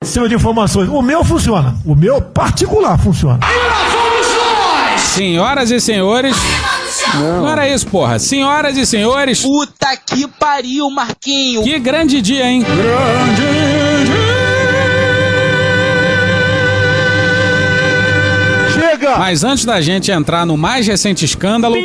Sistema de informações. O meu funciona. O meu particular funciona. Senhoras e senhores... Não era isso, porra. Senhoras e senhores... Puta que pariu, Marquinho. Que grande dia, hein? Grande dia. Chega! Mas antes da gente entrar no mais recente escândalo...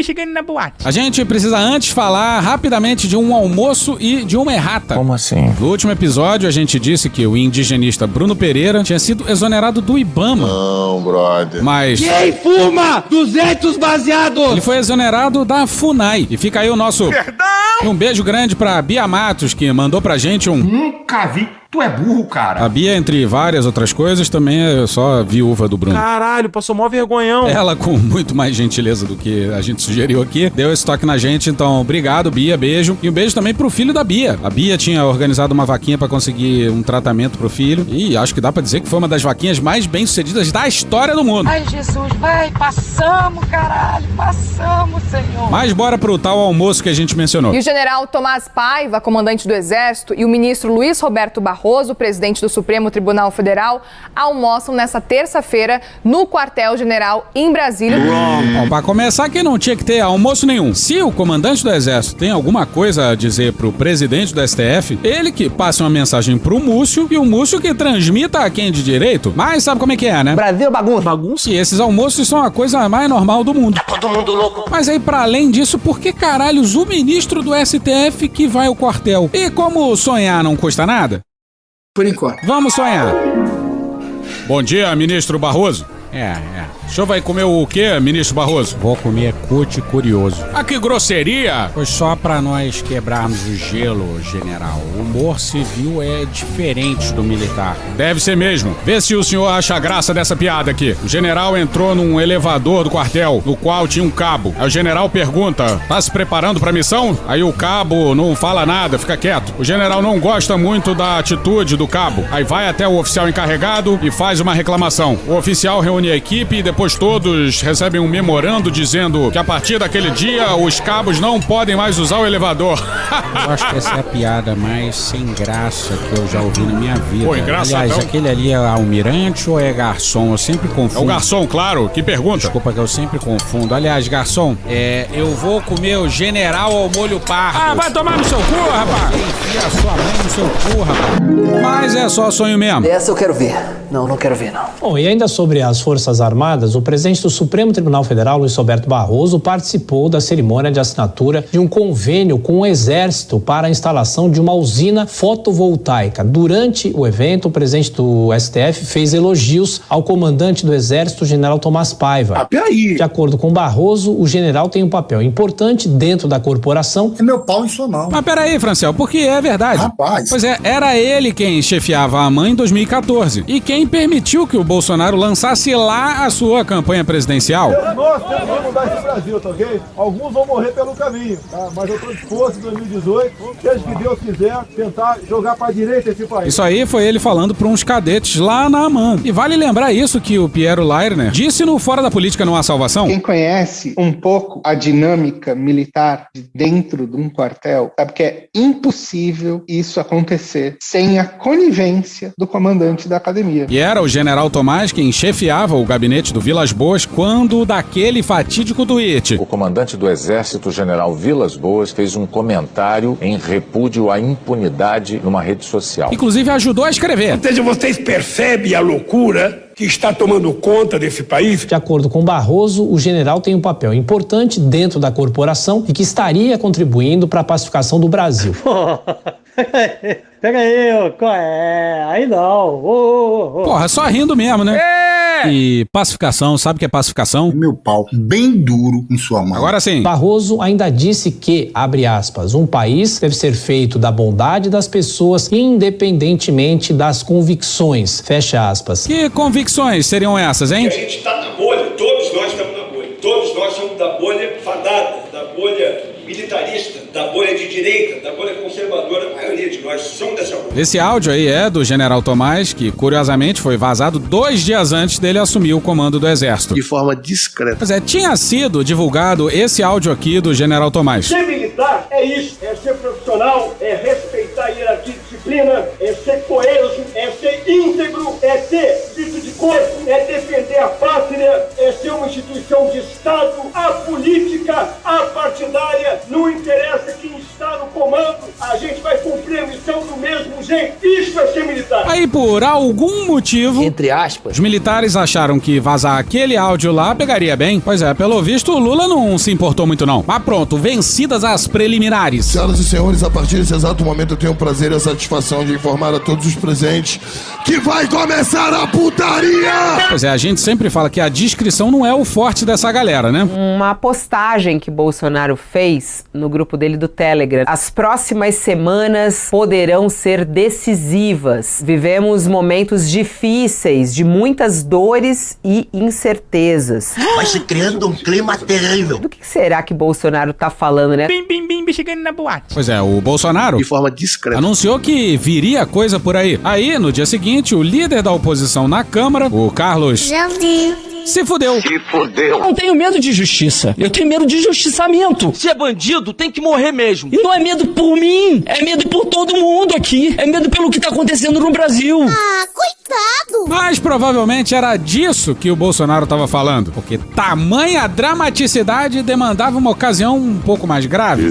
chegando na boate. A gente precisa antes falar rapidamente de um almoço e de uma errata. Como assim? No último episódio, a gente disse que o indigenista Bruno Pereira tinha sido exonerado do IBAMA. Não, brother. Mas... Quem fuma 200 baseados? Ele foi exonerado da FUNAI. E fica aí o nosso... Perdão! Um beijo grande pra Bia Matos, que mandou pra gente um... Nunca vi. Tu é burro, cara. A Bia, entre várias outras coisas, também é só viúva do Bruno. Caralho, passou mó vergonhão. Ela, com muito mais gentileza do que a gente sugeriu aqui, deu esse toque na gente. Então, obrigado, Bia, beijo. E um beijo também pro filho da Bia. A Bia tinha organizado uma vaquinha pra conseguir um tratamento pro filho. E acho que dá pra dizer que foi uma das vaquinhas mais bem-sucedidas da história do mundo. Ai, Jesus, vai, passamos, caralho, passamos, Senhor. Mas bora pro tal almoço que a gente mencionou. E o general Tomás Paiva, comandante do Exército, e o ministro Luiz Roberto Barroso, presidente do Supremo Tribunal Federal, almoçam nessa terça-feira no quartel-general em Brasília. Bom, pra começar, que não tinha que ter almoço nenhum. Se o comandante do Exército tem alguma coisa a dizer pro presidente do STF, ele que passe uma mensagem pro Múcio e o Múcio que transmita a quem de direito. Mas sabe como é que é, né? Brasil bagunça. Bagunça. E esses almoços são a coisa mais normal do mundo. Todo mundo louco. Mas aí, pra além disso, por que caralhos o ministro do STF que vai ao quartel? E como sonhar não custa nada? Por enquanto. Vamos sonhar. Bom dia, ministro Barroso. O senhor vai comer o quê, ministro Barroso? Vou comer cute curioso. Ah, que grosseria! Foi só pra nós quebrarmos o gelo, general. O humor civil é diferente do militar. Deve ser mesmo. Vê se o senhor acha graça dessa piada aqui. O general entrou num elevador do quartel, no qual tinha um cabo. Aí o general pergunta, tá se preparando pra missão? Aí o cabo não fala nada, fica quieto. O general não gosta muito da atitude do cabo. Aí vai até o oficial encarregado e faz uma reclamação. O oficial reúne a equipe e depois todos recebem um memorando dizendo que a partir daquele dia os cabos não podem mais usar o elevador. Eu acho que essa é a piada mais sem graça que eu já ouvi na minha vida. Pô, engraçadão. Aliás, aquele ali é almirante ou é garçom? Eu sempre confundo. É o garçom, claro. Que pergunta? Desculpa que eu sempre confundo. Aliás, garçom, eu vou comer o general ao molho pardo. Ah, vai tomar no seu cu, rapaz. Enfia a sua mãe no seu cu, rapaz. Mas é só sonho mesmo. Essa eu quero ver. Não quero ver, não. Bom, e ainda sobre as Forças Armadas, o presidente do Supremo Tribunal Federal, Luiz Roberto Barroso, participou da cerimônia de assinatura de um convênio com o Exército para a instalação de uma usina fotovoltaica. Durante o evento, o presidente do STF fez elogios ao comandante do Exército, general Tomás Paiva. Peraí. De acordo com Barroso, o general tem um papel importante dentro da corporação. É meu pau em sua mão. Mas peraí, Francel, porque é verdade. Rapaz. Pois é, era ele quem chefiava a AMAN em 2014 e quem permitiu que o Bolsonaro lançasse lá a sua campanha presidencial. Nós temos que mudar esse Brasil, tá ok? Alguns vão morrer pelo caminho, tá? Mas eu tô disposto em 2018, seja que Deus quiser, tentar jogar pra direita esse país. Isso aí foi ele falando para uns cadetes lá na AMAN. E vale lembrar isso que o Piero Leirner disse no Fora da Política Não Há Salvação. Quem conhece um pouco a dinâmica militar de dentro de um quartel, sabe que é impossível isso acontecer sem a conivência do comandante da academia. E era o general Tomás quem chefiava o gabinete do Vilas Boas quando daquele fatídico tweet. O comandante do Exército, general Vilas Boas, fez um comentário em repúdio à impunidade numa rede social. Inclusive ajudou a escrever. Ou seja, vocês percebem a loucura que está tomando conta desse país? De acordo com Barroso, o general tem um papel importante dentro da corporação e que estaria contribuindo para a pacificação do Brasil. Pega aí, qual é? Aí não. Porra, só rindo mesmo, né? E pacificação, sabe o que é pacificação? Meu pau bem duro em sua mão. Agora sim. Barroso ainda disse que, abre aspas, um país deve ser feito da bondade das pessoas independentemente das convicções. Fecha aspas. Que convicções seriam essas, hein? A gente está na bolha, todos nós estamos na bolha. Todos nós somos da bolha fadada, da bolha militarista, da bolha de direita, da bolha conservadora. A maioria de nós somos dessa bolha. Esse áudio aí é do general Tomás, que curiosamente foi vazado 2 dias antes dele assumir o comando do Exército. De forma discreta. Pois é, tinha sido divulgado esse áudio aqui do general Tomás. Ser militar é isso, é ser profissional, é respeitar a hierarquia e disciplina. disciplina, é ser coeso, é ser íntegro, é ter dito de corpo, é defender a pátria, é ser uma instituição de Estado, apolítica, apartidária, não interessa quem está no comando, a gente vai cumprir a missão do mesmo jeito. Isso é ser militar. Aí, por algum motivo, entre aspas, os militares acharam que vazar aquele áudio lá pegaria bem. Pois é, pelo visto, o Lula não se importou muito não. Mas pronto, vencidas as preliminares. Senhoras e senhores, a partir desse exato momento eu tenho o prazer e a satisfação de informar a todos os presentes que vai começar a putaria! Pois é, a gente sempre fala que a discrição não é o forte dessa galera, né? Uma postagem que Bolsonaro fez no grupo dele do Telegram. As próximas semanas poderão ser decisivas. Vivemos momentos difíceis, de muitas dores e incertezas. Vai se criando um clima terrível. Do que será que Bolsonaro tá falando, né? Bim, bim, bim, chegando na boate. Pois é, o Bolsonaro, De forma discreta. anunciou que viria coisa por aí. Aí, no dia seguinte, o líder da oposição na Câmara, o Carlos, se fudeu. Não tenho medo de justiça. Eu tenho medo de justiçamento. Se é bandido, tem que morrer mesmo. E não é medo por mim. É medo por todo mundo aqui. É medo pelo que tá acontecendo no Brasil. Ah, coitado. Mas provavelmente era disso que o Bolsonaro tava falando. Porque tamanha dramaticidade demandava uma ocasião um pouco mais grave.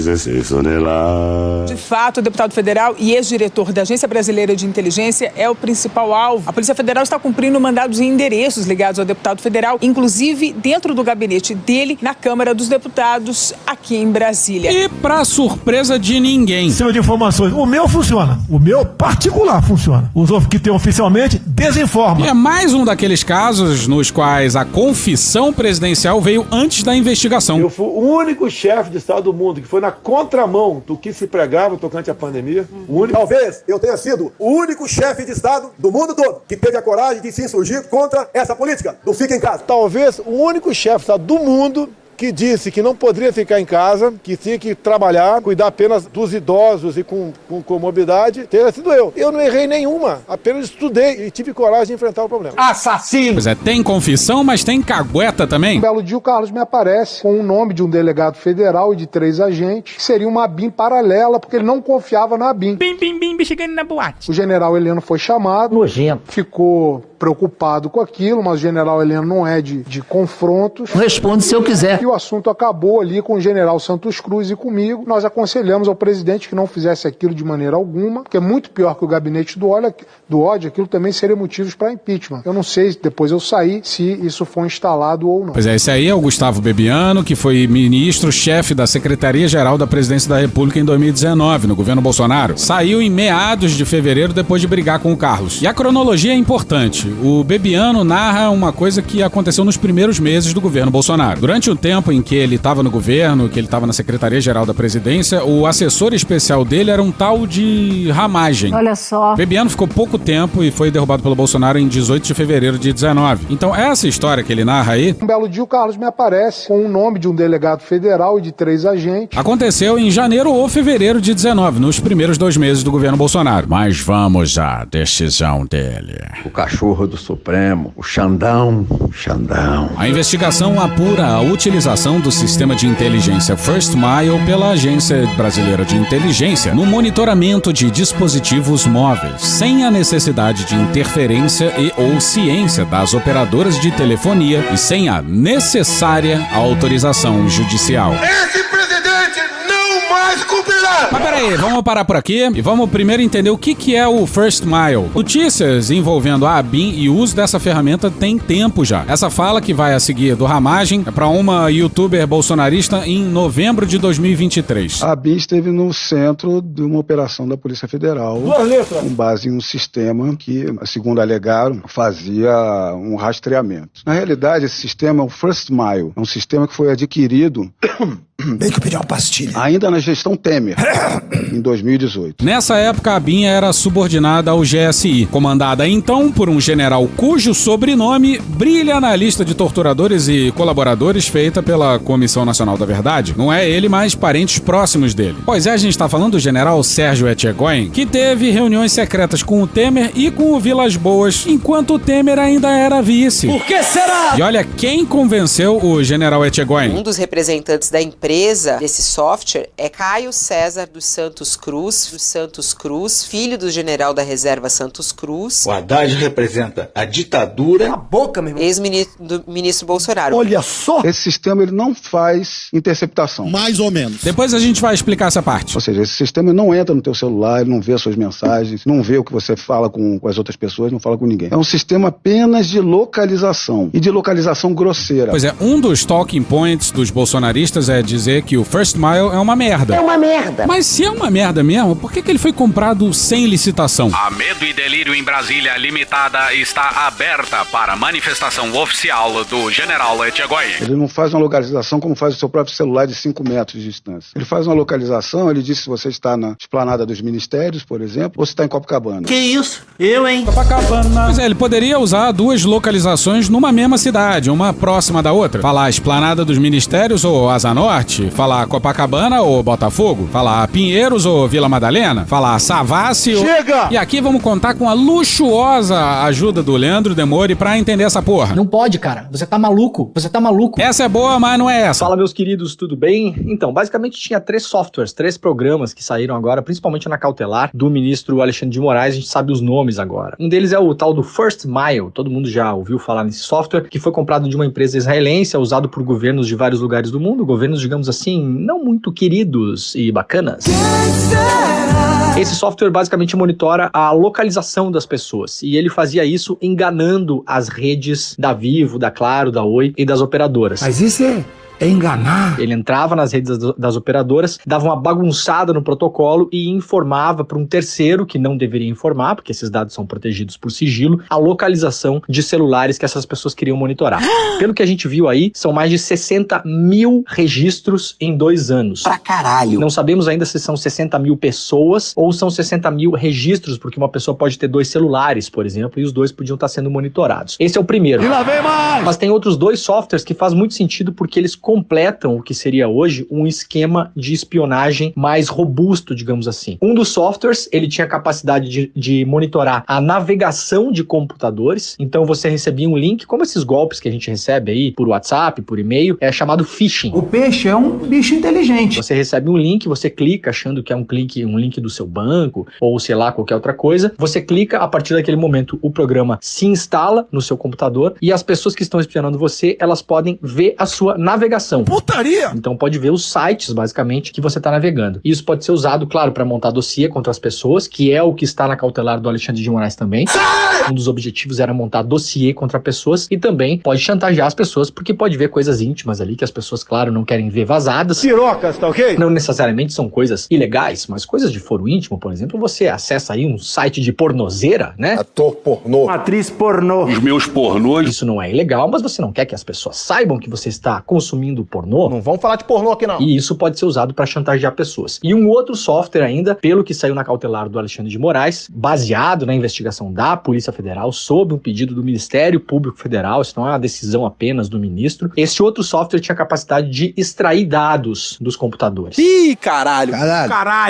De fato, o deputado federal e ex-diretor da Agência Brasileira de Inteligência é o principal alvo. A Polícia Federal está cumprindo mandados e endereços ligados ao deputado federal, inclusive dentro do gabinete dele, na Câmara dos Deputados, aqui em Brasília. E pra surpresa de ninguém, Sistema de informações. O meu funciona. O meu particular funciona. Os outros que tem oficialmente desinforma. e é mais um daqueles casos nos quais a confissão presidencial veio antes da investigação. Eu fui o único chefe de Estado do mundo que foi na contramão do que se pregava tocante à pandemia. O único... Talvez eu tenha sido o único chefe de Estado do mundo todo que teve a coragem de se insurgir contra essa política do fica em casa. Talvez o único chefe de Estado do mundo que disse que não poderia ficar em casa, que tinha que trabalhar, cuidar apenas dos idosos e com comorbidade, teria sido eu. Eu não errei nenhuma, apenas estudei e tive coragem de enfrentar o problema. Assassino! Pois é, tem confissão, mas tem cagueta também. Um belo dia o Carlos me aparece com o nome de um delegado federal e de 3 agentes, que seria uma ABIN paralela, porque ele não confiava na ABIN. Bim, bim, bim, chegando na boate. O general Heleno foi chamado, ficou preocupado com aquilo, mas o general Heleno não é de confrontos. Responde se eu quiser. E o assunto acabou ali com o general Santos Cruz e comigo. Nós aconselhamos ao presidente que não fizesse aquilo de maneira alguma, porque é muito pior que o gabinete do ódio, aquilo também seria motivos para impeachment. Eu não sei, depois eu saí, se isso foi instalado ou não. Pois é, esse aí é o Gustavo Bebiano, que foi ministro-chefe da Secretaria-Geral da Presidência da República em 2019, no governo Bolsonaro. Saiu em meados de fevereiro depois de brigar com o Carlos. E a cronologia é importante. O Bebiano narra uma coisa que aconteceu nos primeiros meses do governo Bolsonaro. Durante o tempo em que ele estava no governo, que ele estava na Secretaria-Geral da Presidência, o assessor especial dele era um tal de Ramagem. Olha só. Bebiano ficou pouco tempo e foi derrubado pelo Bolsonaro em 18 de fevereiro de 19. Então essa história que ele narra aí... Um belo dia o Carlos me aparece com o nome de um delegado federal e de 3 agentes. Aconteceu em janeiro ou fevereiro de 19, nos primeiros 2 meses do governo Bolsonaro. Mas vamos à decisão dele. O cachorro do Supremo, o Xandão. A investigação apura a utilização do sistema de inteligência First Mile pela Agência Brasileira de Inteligência no monitoramento de dispositivos móveis, sem a necessidade de interferência e ou ciência das operadoras de telefonia e sem a necessária autorização judicial. Esse presidente não mais cumprirá! Mas peraí, vamos parar por aqui e vamos primeiro entender o que é o First Mile. Notícias envolvendo a ABIN e o uso dessa ferramenta tem tempo já. Essa fala que vai a seguir do Ramagem é para uma youtuber bolsonarista em novembro de 2023. A ABIN esteve no centro de uma operação da Polícia Federal com base em um sistema que, segundo alegaram, fazia um rastreamento. Na realidade, esse sistema é o First Mile. É um sistema que foi adquirido Bem que eu pedi uma pastilha. ainda na gestão Temer, em 2018. Nessa época, a ABIN era subordinada ao GSI, comandada então por um general cujo sobrenome brilha na lista de torturadores e colaboradores feita pela Comissão Nacional da Verdade. Não é ele, mas parentes próximos dele. Pois é, a gente está falando do general Sérgio Etchegóin, que teve reuniões secretas com o Temer e com o Vilas Boas, enquanto o Temer ainda era vice. Por que será? E olha quem convenceu o general Etchegóin. Um dos representantes da imprensa empresa desse software é Caio César dos Santos Cruz, filho do general da reserva Santos Cruz. O Haddad representa a ditadura. A boca, meu irmão. Ex-ministro Bolsonaro. Olha só! Esse sistema ele não faz interceptação. Mais ou menos. Depois a gente vai explicar essa parte. Ou seja, esse sistema não entra no teu celular, ele não vê as suas mensagens, não vê o que você fala com as outras pessoas, não fala com ninguém. É um sistema apenas de localização e de localização grosseira. Pois é, um dos talking points dos bolsonaristas é dizer que o First Mile é uma merda. É uma merda. Mas se é uma merda mesmo, por que ele foi comprado sem licitação? A Medo e Delírio em Brasília Limitada está aberta para manifestação oficial do general Etchegói. Ele não faz uma localização como faz o seu próprio celular de 5 metros de distância. Ele faz uma localização, ele diz se você está na esplanada dos ministérios, por exemplo, ou se está em Copacabana. Que isso? Eu, hein? Copacabana. Pois é, ele poderia usar duas localizações numa mesma cidade, uma próxima da outra. Falar esplanada dos ministérios ou Asa Norte, falar Copacabana ou Botafogo, falar Pinheiros ou Vila Madalena, falar Savassi ou... Chega! E aqui vamos contar com a luxuosa ajuda do Leandro Demore pra entender essa porra. Não pode, cara. Você tá maluco. Essa é boa, mas não é essa. Fala, meus queridos, tudo bem? Então, basicamente tinha 3 softwares, 3 programas que saíram agora, principalmente na cautelar do ministro Alexandre de Moraes, a gente sabe os nomes agora. Um deles é o tal do First Mile, todo mundo já ouviu falar nesse software, que foi comprado de uma empresa israelense, usado por governos de vários lugares do mundo, governos, digamos assim, não muito queridos e bacanas. Esse software basicamente monitora a localização das pessoas, e ele fazia isso enganando as redes da Vivo, da Claro, da Oi e das operadoras. Mas isso é enganar. Ele entrava nas redes das operadoras, dava uma bagunçada no protocolo e informava para um terceiro, que não deveria informar, porque esses dados são protegidos por sigilo, a localização de celulares que essas pessoas queriam monitorar. Pelo que a gente viu aí, são mais de 60 mil registros em 2 anos. Pra caralho. Não sabemos ainda se são 60 mil pessoas ou são 60 mil registros, porque uma pessoa pode ter 2 celulares, por exemplo, e os 2 podiam estar sendo monitorados. Esse é o primeiro. E lá vem mais! Mas tem outros 2 softwares que faz muito sentido porque eles completam o que seria hoje um esquema de espionagem mais robusto, digamos assim. Um dos softwares, ele tinha capacidade de monitorar a navegação de computadores, então você recebia um link, como esses golpes que a gente recebe aí por WhatsApp, por e-mail, é chamado phishing. O peixe é um bicho inteligente. Você recebe um link, você clica achando que é um link do seu banco, ou sei lá, qualquer outra coisa, você clica, a partir daquele momento o programa se instala no seu computador e as pessoas que estão espionando você, elas podem ver a sua navegação. Putaria! Então pode ver os sites, basicamente, que você está navegando. Isso pode ser usado, claro, para montar dossiê contra as pessoas, que é o que está na cautelar do Alexandre de Moraes também. Um dos objetivos era montar dossiê contra pessoas e também pode chantagear as pessoas, porque pode ver coisas íntimas ali que as pessoas, claro, não querem ver vazadas. Pirocas, tá ok? Não necessariamente são coisas ilegais, mas coisas de foro íntimo, por exemplo, você acessa aí um site de pornozeira, né? Ator pornô. Atriz pornô. Os meus pornôs. Isso não é ilegal, mas você não quer que as pessoas saibam que você está consumindo pornô. Não vamos falar de pornô aqui não. E isso pode ser usado para chantagear pessoas. E um outro software ainda, pelo que saiu na cautelar do Alexandre de Moraes, baseado na investigação da Polícia Federal, sob um pedido do Ministério Público Federal, isso não é uma decisão apenas do ministro, esse outro software tinha capacidade de extrair dados dos computadores. Ih, caralho.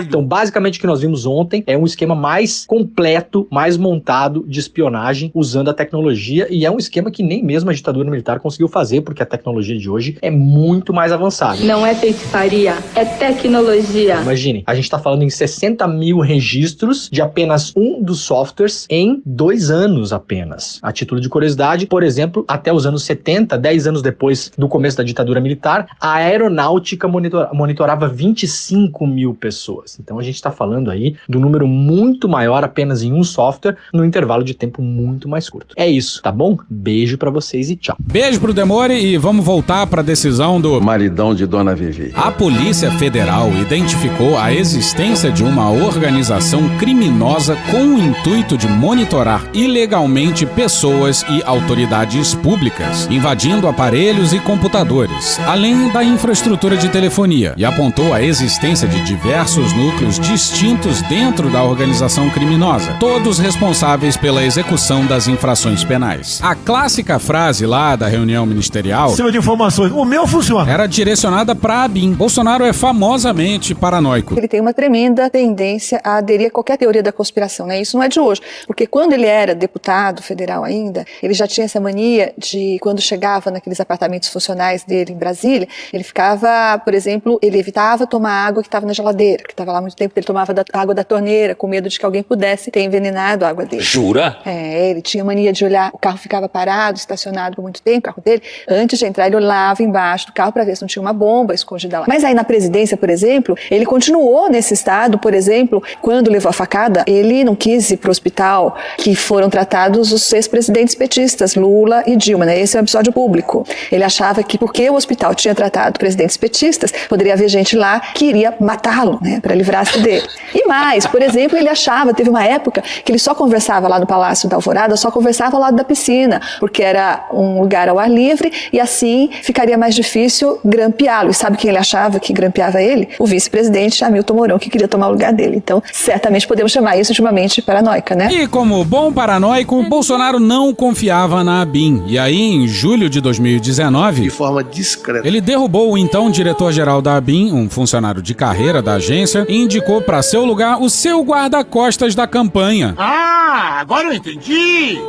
Então, basicamente, o que nós vimos ontem é um esquema mais completo, mais montado de espionagem usando a tecnologia, e é um esquema que nem mesmo a ditadura militar conseguiu fazer, porque a tecnologia de hoje é muito mais avançada. Não é feitiçaria, é tecnologia. Imagine, a gente tá falando em 60 mil registros de apenas um dos softwares em 2 anos apenas. A título de curiosidade, por exemplo, até os anos 70, 10 anos depois do começo da ditadura militar, a aeronáutica monitorava 25 mil pessoas. Então a gente tá falando aí do número muito maior apenas em um software, num intervalo de tempo muito mais curto. É isso, tá bom? Beijo pra vocês e tchau. Beijo pro Demore e vamos voltar pra decisão do maridão de Dona Vivi. A Polícia Federal identificou a existência de uma organização criminosa com o intuito de monitorar ilegalmente pessoas e autoridades públicas, invadindo aparelhos e computadores, além da infraestrutura de telefonia, e apontou a existência de diversos núcleos distintos dentro da organização criminosa, todos responsáveis pela execução das infrações penais. A clássica frase lá da reunião ministerial: Cima de informações. O meu não funciona. Era direcionada para a ABIN. Bolsonaro é famosamente paranoico. Ele tem uma tremenda tendência a aderir a qualquer teoria da conspiração, né? Isso não é de hoje, porque quando ele era deputado federal ainda, ele já tinha essa mania de, quando chegava naqueles apartamentos funcionais dele em Brasília, ele ficava, por exemplo, ele evitava tomar água que estava na geladeira, que estava lá há muito tempo, ele tomava água da torneira, com medo de que alguém pudesse ter envenenado a água dele. Jura? Ele tinha mania de olhar, o carro ficava parado, estacionado por muito tempo, o carro dele, antes de entrar ele olhava embaixo do carro para ver se não tinha uma bomba escondida lá. Mas aí na presidência, por exemplo, ele continuou nesse estado, por exemplo, quando levou a facada, ele não quis ir para o hospital que foram tratados os ex-presidentes petistas, Lula e Dilma, né? Esse é um episódio público. Ele achava que porque o hospital tinha tratado presidentes petistas, poderia haver gente lá que iria matá-lo, né? Para livrar-se dele. E mais, por exemplo, ele achava, teve uma época que ele só conversava lá no Palácio da Alvorada, só conversava ao lado da piscina, porque era um lugar ao ar livre e assim ficaria mais difícil grampeá-lo. E sabe quem ele achava que grampeava ele? O vice-presidente Hamilton Mourão, que queria tomar o lugar dele. Então, certamente podemos chamar isso de uma mente paranoica, né? E como bom paranoico, Bolsonaro não confiava na ABIN. E aí, em julho de 2019, De forma discreta. ele derrubou o então diretor-geral da ABIN, um funcionário de carreira da agência, e indicou para seu lugar o seu guarda-costas da campanha. Ah, agora eu entendi.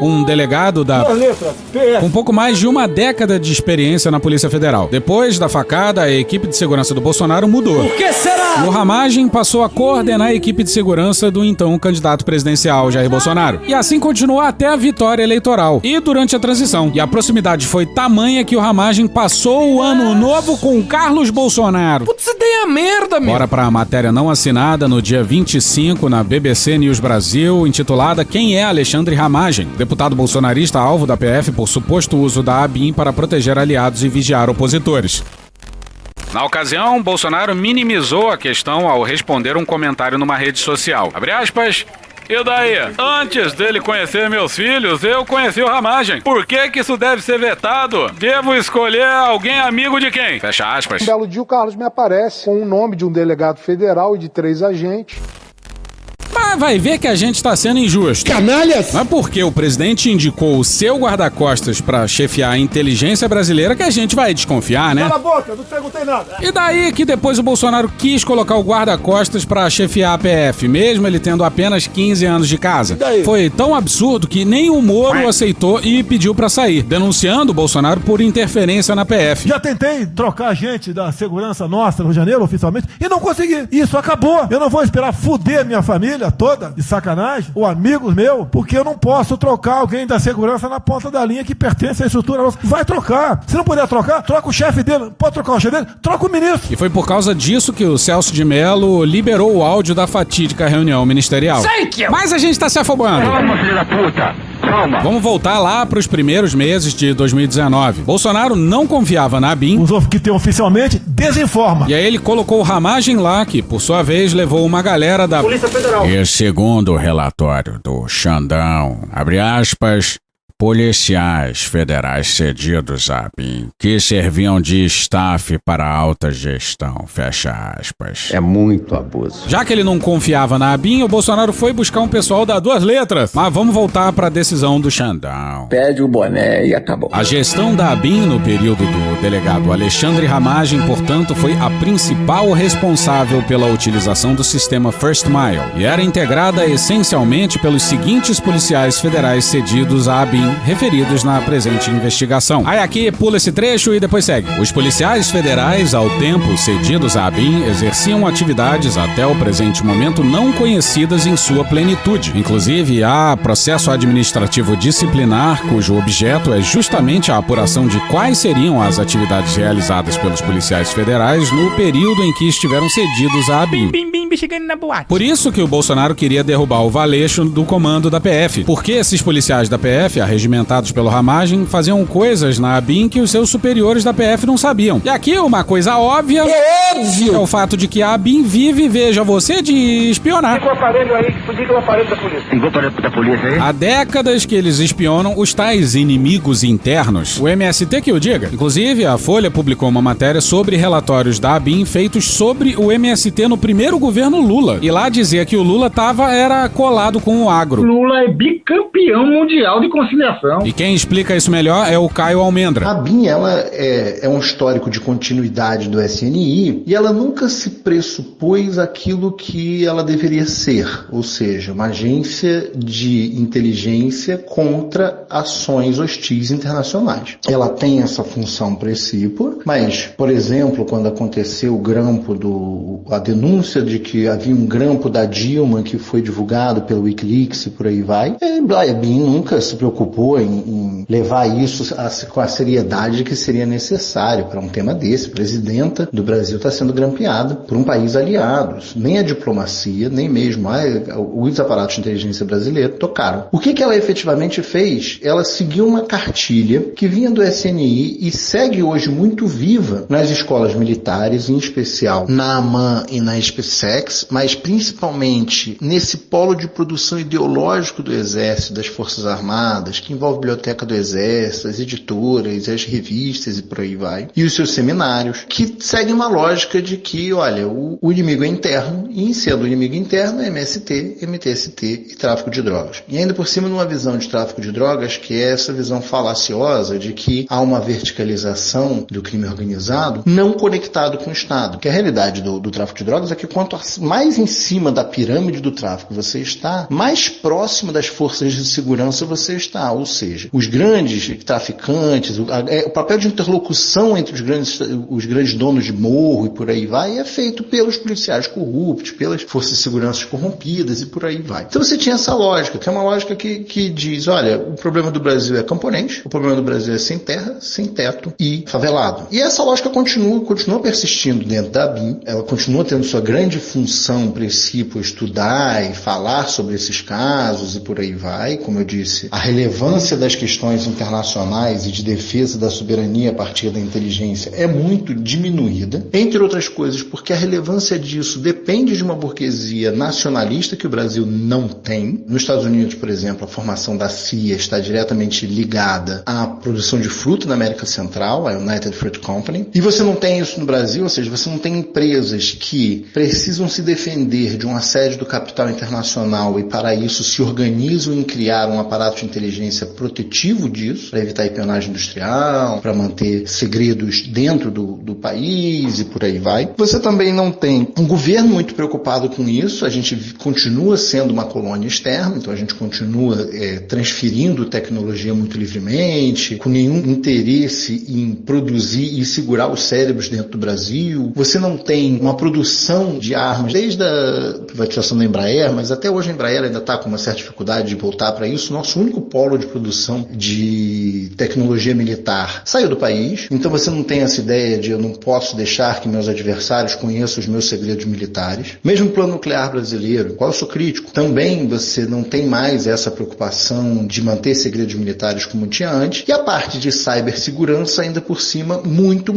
Um delegado com pouco mais de uma década de experiência na Polícia Federal. Depois da facada, a equipe de segurança do Bolsonaro mudou. Por que será? O Ramagem passou a coordenar a equipe de segurança do então candidato presidencial Jair Bolsonaro. E assim continuou até a vitória eleitoral e durante a transição. E a proximidade foi tamanha que o Ramagem passou o ano novo com Carlos Bolsonaro. Putz, ideia merda, meu. Bora pra matéria não assinada no dia 25 na BBC News Brasil, intitulada Quem é Alexandre Ramagem? Deputado bolsonarista alvo da PF por suposto uso da ABIN para proteger aliados e vigiar opositores. Na ocasião, Bolsonaro minimizou a questão ao responder um comentário numa rede social. Abre aspas. E daí? Antes dele conhecer meus filhos, eu conheci o Ramagem. Por que isso deve ser vetado? Devo escolher alguém amigo de quem? Fecha aspas. Um belo dia o Carlos me aparece com o nome de um delegado federal e de 3 agentes. Mas vai ver que a gente tá sendo injusto. Canalhas! Não é porque o presidente indicou o seu guarda-costas pra chefiar a inteligência brasileira que a gente vai desconfiar, né? Cala a boca, não perguntei nada. E daí que depois o Bolsonaro quis colocar o guarda-costas pra chefiar a PF, mesmo ele tendo apenas 15 anos de casa. Foi tão absurdo que nem o Moro aceitou e pediu pra sair, denunciando o Bolsonaro por interferência na PF. Já tentei trocar gente da segurança nossa no Rio de Janeiro, oficialmente, e não consegui. Isso acabou. Eu não vou esperar fuder minha família toda, de sacanagem, ou amigos meus, porque eu não posso trocar alguém da segurança na ponta da linha que pertence à estrutura nossa. Vai trocar. Se não puder trocar, troca o chefe dele. Pode trocar o chefe dele? Troca o ministro. E foi por causa disso que o Celso de Mello liberou o áudio da fatídica reunião ministerial. Mas a gente tá se afobando. Calma, filho da puta. Calma. Vamos voltar lá para os primeiros meses de 2019. Bolsonaro não confiava na ABIN. Os que tem oficialmente desinforma. E aí ele colocou o Ramagem lá, que por sua vez levou uma galera da Polícia Federal. E segundo o relatório do Xandão, abre aspas, policiais federais cedidos à ABIN, que serviam de staff para alta gestão, fecha aspas. É muito abuso. Já que ele não confiava na ABIN, o Bolsonaro foi buscar um pessoal da 2 letras. Mas vamos voltar para a decisão do Xandão. Pede o boné e acabou. A gestão da ABIN no período do delegado Alexandre Ramagem, portanto, foi a principal responsável pela utilização do sistema First Mile e era integrada essencialmente pelos seguintes policiais federais cedidos à ABIN, referidos na presente investigação. Aí aqui pula esse trecho e depois segue. Os policiais federais, ao tempo cedidos à ABIN, exerciam atividades até o presente momento não conhecidas em sua plenitude. Inclusive, há processo administrativo disciplinar, cujo objeto é justamente a apuração de quais seriam as atividades realizadas pelos policiais federais no período em que estiveram cedidos à ABIN. Chegando na boate. Por isso que o Bolsonaro queria derrubar o Valeixo do comando da PF. Porque esses policiais da PF, arregimentados pelo Ramagem, faziam coisas na ABIN que os seus superiores da PF não sabiam. E aqui uma coisa óbvia é o fato de que a ABIN vive, veja você, de espionar. Fica o aparelho aí, liga o aparelho da polícia. Ligou o aparelho da polícia aí? Há décadas que eles espionam os tais inimigos internos. O MST que o diga. Inclusive, a Folha publicou uma matéria sobre relatórios da ABIN feitos sobre o MST no primeiro governo Lula. E lá dizia que o Lula era colado com o agro. Lula é bicampeão mundial de conciliação. investigação. E quem explica isso melhor é o Caio Almendra. A BIM, ela é um histórico de continuidade do SNI e ela nunca se pressupôs aquilo que ela deveria ser, ou seja, uma agência de inteligência contra ações hostis internacionais. Ela tem essa função precípua, mas, por exemplo, quando aconteceu o grampo a denúncia de que havia um grampo da Dilma que foi divulgado pelo Wikileaks e por aí vai, a BIM nunca se preocupou em levar isso com a seriedade que seria necessário para um tema desse. A presidenta do Brasil está sendo grampeada por um país aliado. Nem a diplomacia, nem mesmo os aparatos de inteligência brasileiros tocaram. O que ela efetivamente fez? Ela seguiu uma cartilha que vinha do SNI e segue hoje muito viva nas escolas militares, em especial na AMAN e na SpaceX, mas principalmente nesse polo de produção ideológico do Exército, das Forças Armadas, que envolve a Biblioteca do Exército, as editoras, as revistas e por aí vai, e os seus seminários, que seguem uma lógica de que, olha, o inimigo é interno, e sendo o inimigo interno é MST, MTST e tráfico de drogas. E ainda por cima numa visão de tráfico de drogas que é essa visão falaciosa de que há uma verticalização do crime organizado não conectado com o Estado. Que a realidade do tráfico de drogas é que quanto mais em cima da pirâmide do tráfico você está, mais próximo das forças de segurança você está. Ou seja, os grandes traficantes, o papel de interlocução entre os grandes donos de morro e por aí vai é feito pelos policiais corruptos, pelas forças de segurança corrompidas e por aí vai. Então você tinha essa lógica, que é uma lógica que diz, olha, o problema do Brasil é camponês, o problema do Brasil é sem terra, sem teto e favelado. E essa lógica continua persistindo dentro da BIM, ela continua tendo sua grande função, princípio, estudar e falar sobre esses casos e por aí vai. Como eu disse, a relevância das questões internacionais e de defesa da soberania a partir da inteligência é muito diminuída, entre outras coisas porque a relevância disso depende de uma burguesia nacionalista que o Brasil não tem. Nos Estados Unidos, por exemplo, a formação da CIA está diretamente ligada à produção de fruta na América Central, a United Fruit Company, e você não tem isso no Brasil, ou seja, você não tem empresas que precisam se defender de um assédio do capital internacional e para isso se organizam em criar um aparato de inteligência protetivo disso, para evitar espionagem industrial, para manter segredos dentro do país e por aí vai. Você também não tem um governo muito preocupado com isso, a gente continua sendo uma colônia externa, então a gente continua transferindo tecnologia muito livremente, com nenhum interesse em produzir e segurar os cérebros dentro do Brasil. Você não tem uma produção de armas, desde a privatização da Embraer, mas até hoje a Embraer ainda está com uma certa dificuldade de voltar para isso. Nosso único polo de produção de tecnologia militar saiu do país, então você não tem essa ideia de eu não posso deixar que meus adversários conheçam os meus segredos militares. Mesmo o plano nuclear brasileiro, qual eu sou crítico, também você não tem mais essa preocupação de manter segredos militares como tinha antes, e a parte de cibersegurança ainda por cima muito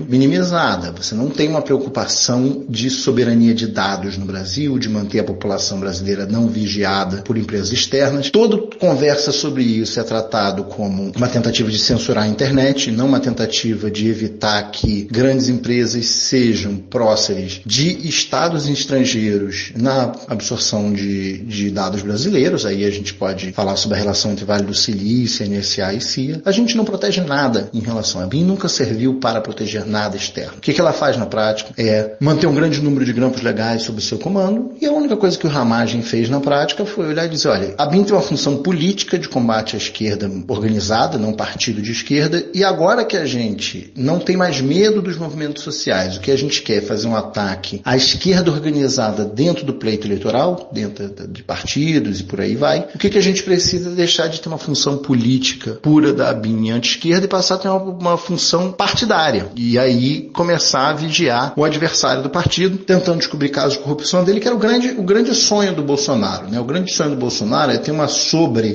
minimizada. Você não tem uma preocupação de soberania de dados no Brasil, de manter a população brasileira não vigiada por empresas externas. Toda conversa sobre isso é tratado como uma tentativa de censurar a internet, não uma tentativa de evitar que grandes empresas sejam próceres de estados estrangeiros na absorção de dados brasileiros. Aí a gente pode falar sobre a relação entre Vale do Silício, NSA e CIA. A gente não protege nada em relação a BIM, nunca serviu para proteger nada externo. O que ela faz na prática é manter um grande número de grampos legais sob o seu comando, e a única coisa que o Ramagem fez na prática foi olhar e dizer, olha, a BIM tem uma função política de combate à esquerda organizada, não partido de esquerda, e agora que a gente não tem mais medo dos movimentos sociais, o que a gente quer é fazer um ataque à esquerda organizada dentro do pleito eleitoral, dentro de partidos e por aí vai, o que a gente precisa é deixar de ter uma função política pura da BIM anti-esquerda e passar a ter uma função partidária. E aí começar a vigiar o adversário do partido, tentando descobrir casos de corrupção dele, que era o grande sonho do Bolsonaro, né? O grande sonho do Bolsonaro é ter uma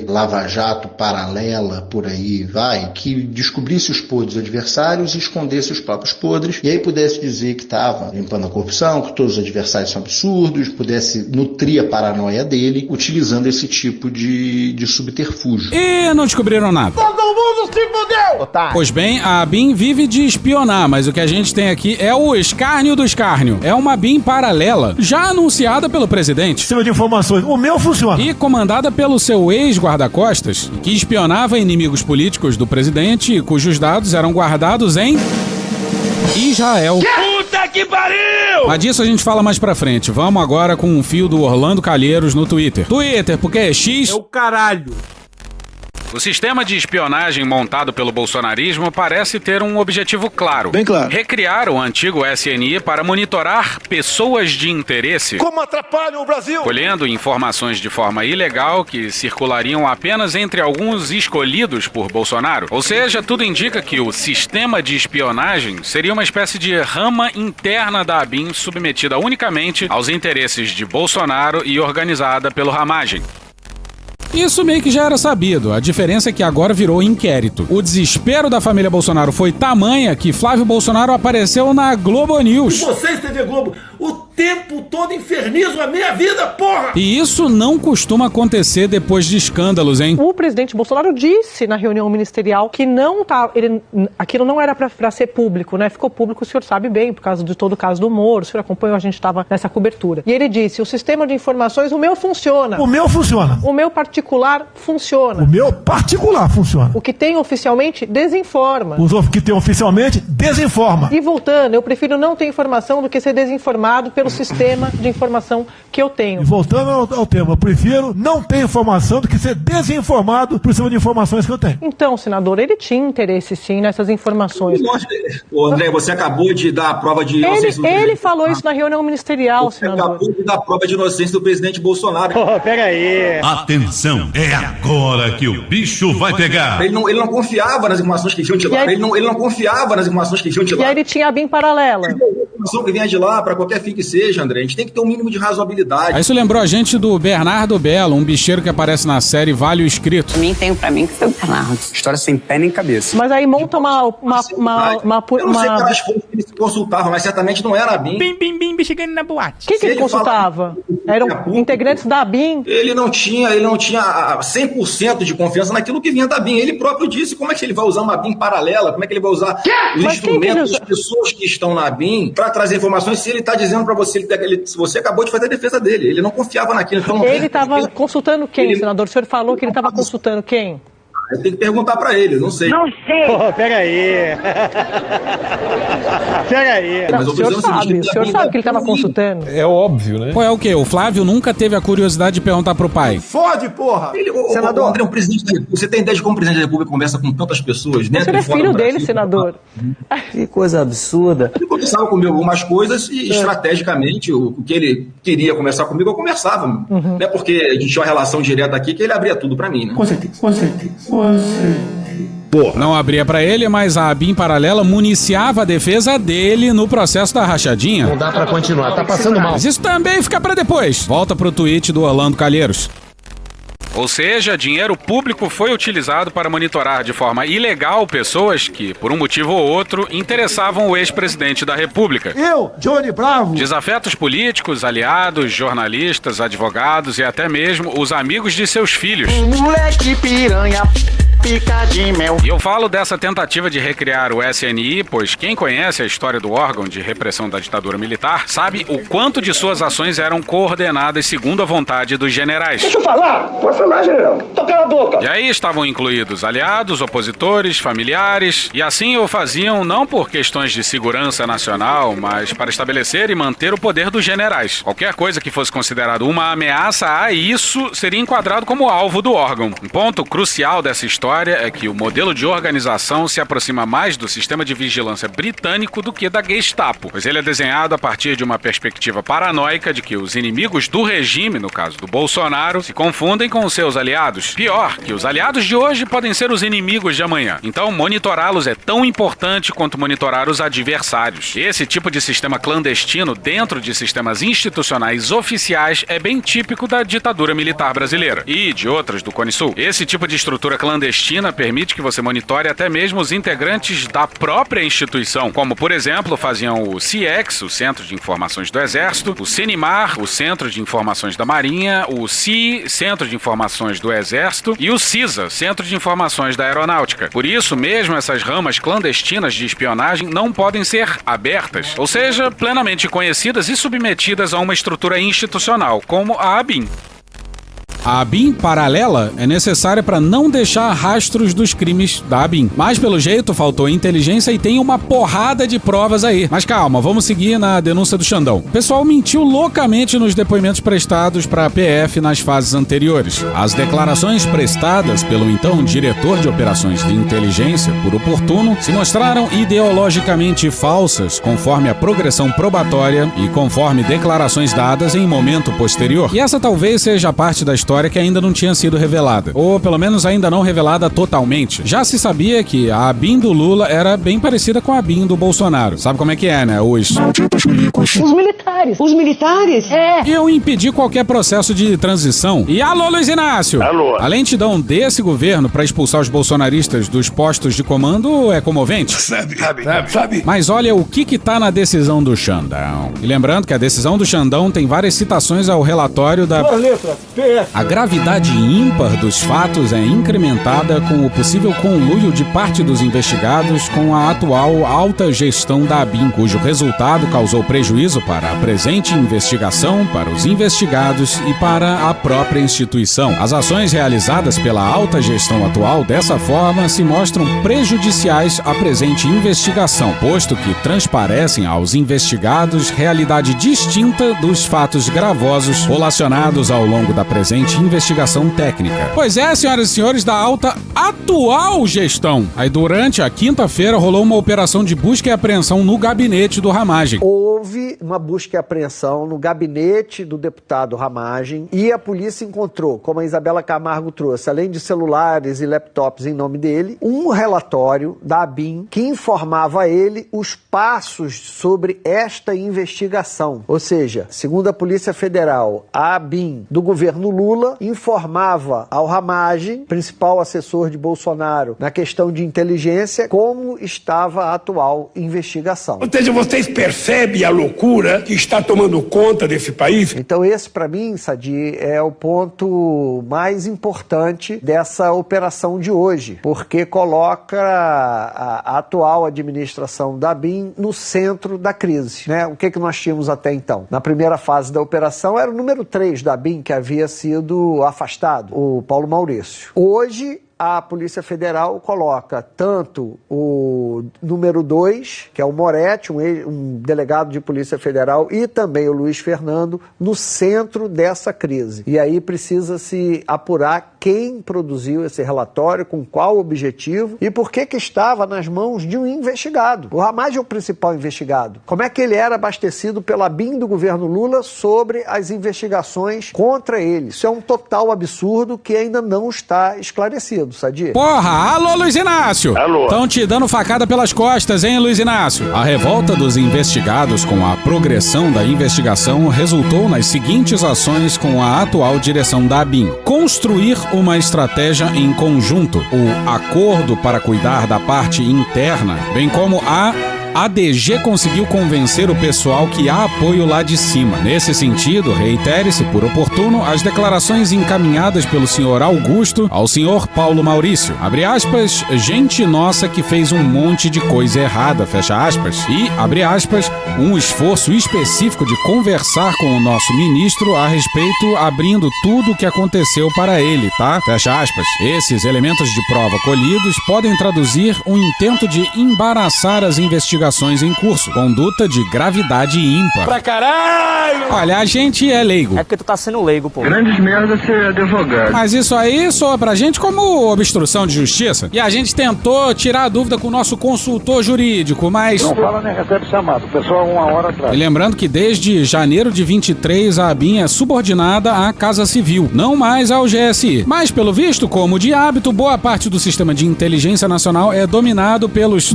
Lava Jato paralela, por aí vai, que descobrisse os podres dos adversários e escondesse os próprios podres, e aí pudesse dizer que estava limpando a corrupção, que todos os adversários são absurdos, pudesse nutrir a paranoia dele, utilizando esse tipo de subterfúgio. E não descobriram nada. Todo mundo se fudeu! Otário. Pois bem, a BIM vive de espionar, mas o que a gente tem aqui é o escárnio do escárnio. É uma BIM paralela, já anunciada pelo presidente. Sistema de informações. O meu funciona. E comandada pelo pelo seu ex-guarda-costas, que espionava inimigos políticos do presidente e cujos dados eram guardados em Israel. Puta que pariu! Mas disso a gente fala mais pra frente. Vamos agora com um fio do Orlando Calheiros no Twitter. Twitter, porque é X... É o caralho. O sistema de espionagem montado pelo bolsonarismo parece ter um objetivo claro. Bem claro. Recriar o antigo SNI para monitorar pessoas de interesse, Como atrapalham o Brasil? colhendo informações de forma ilegal que circulariam apenas entre alguns escolhidos por Bolsonaro. Ou seja, tudo indica que o sistema de espionagem seria uma espécie de rama interna da ABIN submetida unicamente aos interesses de Bolsonaro e organizada pelo Ramagem. Isso meio que já era sabido, a diferença é que agora virou inquérito. O desespero da família Bolsonaro foi tamanha que Flávio Bolsonaro apareceu na Globo News. E vocês, TV Globo, o tempo todo infernizam a minha vida, porra! E isso não costuma acontecer depois de escândalos, hein? O presidente Bolsonaro disse na reunião ministerial que não tá, aquilo não era para ser público, né? Ficou público, o senhor sabe bem, por causa de todo o caso do Moro, o senhor acompanhou, a gente estava nessa cobertura. E ele disse, o sistema de informações, o meu funciona. O meu funciona. O meu particular funciona. O meu particular funciona. O que tem oficialmente, desinforma. Os que tem oficialmente, desinforma. E voltando, eu prefiro não ter informação do que ser desinformado pelo sistema de informação que eu tenho. E voltando ao tema, eu prefiro não ter informação do que ser desinformado por cima de informações que eu tenho. Então, senador, ele tinha interesse sim nessas informações. Ô, André, você acabou de dar a prova de inocência. Ele falou isso na reunião ministerial, Você senador. acabou de dar a prova de inocência do presidente Bolsonaro. Pega aí. Atenção, é agora que o bicho vai pegar. Ele não confiava nas informações que vinham de lá. Aí- Ele não confiava nas informações que vinham de E lá. aí ele tinha a BIM paralela. A informação que vinha de lá, para qualquer fim que seja, André, a gente tem que ter um mínimo de razoabilidade. Isso lembrou a gente do Bernardo Belo, um bicheiro que aparece na série Vale o Escrito. Tenho pra mim que foi o Bernardo. História sem pé nem cabeça. Mas aí monta uma Eu não sei quais fontes que ele se consultava, mas certamente não era a BIM. Bim, bim, bim, chegando na boate. Quem que ele ele consultava? Eram integrantes da BIM. Ele não tinha 100% de confiança naquilo que vinha da BIM. Ele próprio disse como é que ele vai usar uma BIM paralela, como é que ele vai usar os Mas quem que instrumentos ele das pessoas que estão na BIM para trazer informações se ele está dizendo para você, se você acabou de fazer a defesa dele. Ele não confiava naquilo. Então Ele estava consultando quem, senador? O senhor falou que ele estava consultando quem? Eu tenho que perguntar para ele, não sei. Não sei. Pega aí. Pega aí. Mas O senhor sabe que ele estava consultando. É óbvio, né? Qual é o quê? O Flávio nunca teve a curiosidade de perguntar pro pai. Fode, porra! Senador André, um presidente da República, você tem ideia de como o presidente da República conversa com tantas pessoas? O senhor é filho dele, senador. Que coisa absurda. Ele conversava comigo algumas coisas e estrategicamente o que ele queria conversar comigo, eu conversava. Não é porque a gente tinha uma relação direta aqui que ele abria tudo pra mim, né? Com certeza. Não abria pra ele, mas a ABIN paralela municiava a defesa dele no processo da rachadinha. Não dá pra continuar, tá passando mal. Mas isso também fica pra depois. Volta pro tweet do Orlando Calheiros. Ou seja, dinheiro público foi utilizado para monitorar de forma ilegal pessoas que, por um motivo ou outro, interessavam o ex-presidente da República. Eu, Johnny Bravo. Desafetos políticos, aliados, jornalistas, advogados e até mesmo os amigos de seus filhos. Moleque piranha, pica de mel. E eu falo dessa tentativa de recriar o SNI, pois quem conhece a história do órgão de repressão da ditadura militar sabe o quanto de suas ações eram coordenadas segundo a vontade dos generais. Deixa eu falar! Pode falar, general. Toca a boca! E aí estavam incluídos aliados, opositores, familiares, e assim o faziam não por questões de segurança nacional, mas para estabelecer e manter o poder dos generais. Qualquer coisa que fosse considerado uma ameaça a isso seria enquadrado como alvo do órgão. Um ponto crucial dessa história é que o modelo de organização se aproxima mais do sistema de vigilância britânico do que da Gestapo, pois ele é desenhado a partir de uma perspectiva paranoica de que os inimigos do regime, no caso do Bolsonaro, se confundem com os seus aliados. Pior, que os aliados de hoje podem ser os inimigos de amanhã. Então, monitorá-los é tão importante quanto monitorar os adversários. Esse tipo de sistema clandestino dentro de sistemas institucionais oficiais é bem típico da ditadura militar brasileira e de outras do Cone Sul. Esse tipo de estrutura clandestina permite que você monitore até mesmo os integrantes da própria instituição, como, por exemplo, faziam o CIEX, o Centro de Informações do Exército, o CENIMAR, o Centro de Informações da Marinha, o CI, Centro de Informações do Exército, e o CISA, Centro de Informações da Aeronáutica. Por isso, mesmo essas ramas clandestinas de espionagem não podem ser abertas, ou seja, plenamente conhecidas e submetidas a uma estrutura institucional, como a ABIN. A ABIN paralela é necessária para não deixar rastros dos crimes da ABIN. Mas, pelo jeito, faltou inteligência e tem uma porrada de provas aí. Mas calma, vamos seguir na denúncia do Xandão. O pessoal mentiu loucamente nos depoimentos prestados para a PF nas fases anteriores. As declarações prestadas pelo então diretor de operações de inteligência, por oportuno, se mostraram ideologicamente falsas, conforme a progressão probatória e conforme declarações dadas em momento posterior. E essa talvez seja a parte da história que ainda não tinha sido revelada, ou pelo menos ainda não revelada totalmente. Já se sabia que a ABIN do Lula era bem parecida com a ABIN do Bolsonaro. Sabe como é que é, né? Os militares. Os militares? É. E eu impedi qualquer processo de transição. E alô, Luiz Inácio! Alô! A lentidão desse governo para expulsar os bolsonaristas dos postos de comando é comovente. Sabe. Mas olha o que tá na decisão do Xandão. E lembrando que a decisão do Xandão tem várias citações ao relatório da... A gravidade ímpar dos fatos é incrementada com o possível conluio de parte dos investigados com a atual alta gestão da ABIN, cujo resultado causou prejuízo para a presente investigação, para os investigados e para a própria instituição. As ações realizadas pela alta gestão atual dessa forma se mostram prejudiciais à presente investigação, posto que transparecem aos investigados realidade distinta dos fatos gravosos relacionados ao longo da presente investigação técnica. Pois é, senhoras e senhores da alta atual gestão. Aí durante a quinta-feira rolou uma operação de busca e apreensão no gabinete do Ramagem. Houve uma busca e apreensão no gabinete do deputado Ramagem e a polícia encontrou, como a Isabela Camargo trouxe, além de celulares e laptops em nome dele, um relatório da ABIN que informava a ele os passos sobre esta investigação. Ou seja, segundo a Polícia Federal, a ABIN do governo Lula informava ao Ramagem, principal assessor de Bolsonaro, na questão de inteligência, como estava a atual investigação. Ou seja, vocês percebem a loucura que está tomando conta desse país? Então esse, para mim, Sadi, é o ponto mais importante dessa operação de hoje, porque coloca a atual administração da ABIN no centro da crise, né? O que nós tínhamos até então? Na primeira fase da operação era o número 3 da ABIN que havia sido afastado, o Paulo Maurício. Hoje, a Polícia Federal coloca tanto o número 2, que é o Moretti, um delegado de Polícia Federal, e também o Luiz Fernando, no centro dessa crise. E aí precisa se apurar quem produziu esse relatório, com qual objetivo e por que estava nas mãos de um investigado. O Ramagem é o principal investigado. Como é que ele era abastecido pela ABIN do governo Lula sobre as investigações contra ele? Isso é um total absurdo que ainda não está esclarecido. Sadi. Porra, alô Luiz Inácio! Alô! Estão te dando facada pelas costas, hein, Luiz Inácio? A revolta dos investigados com a progressão da investigação resultou nas seguintes ações com a atual direção da ABIN. Construir uma estratégia em conjunto, o acordo para cuidar da parte interna, bem como a ADG conseguiu convencer o pessoal que há apoio lá de cima. Nesse sentido, reitere-se por oportuno as declarações encaminhadas pelo senhor Augusto ao senhor Paulo Maurício. Abre aspas, gente nossa que fez um monte de coisa errada, fecha aspas. E, abre aspas, um esforço específico de conversar com o nosso ministro a respeito, abrindo tudo o que aconteceu para ele, tá? Fecha aspas. Esses elementos de prova colhidos podem traduzir um intento de embaraçar as investigações em curso. Conduta de gravidade ímpar. Pra caralho! Olha, a gente é leigo. É porque tu tá sendo leigo, pô. Grandes merda ser advogado. Mas isso aí soa pra gente como obstrução de justiça. E a gente tentou tirar a dúvida com o nosso consultor jurídico, mas... Não fala nem recebe chamado. O pessoal 1 hora atrás. E lembrando que desde janeiro de 23 a ABIN é subordinada à Casa Civil, não mais ao GSI. Mas, pelo visto, como de hábito, boa parte do sistema de inteligência nacional é dominado pelos...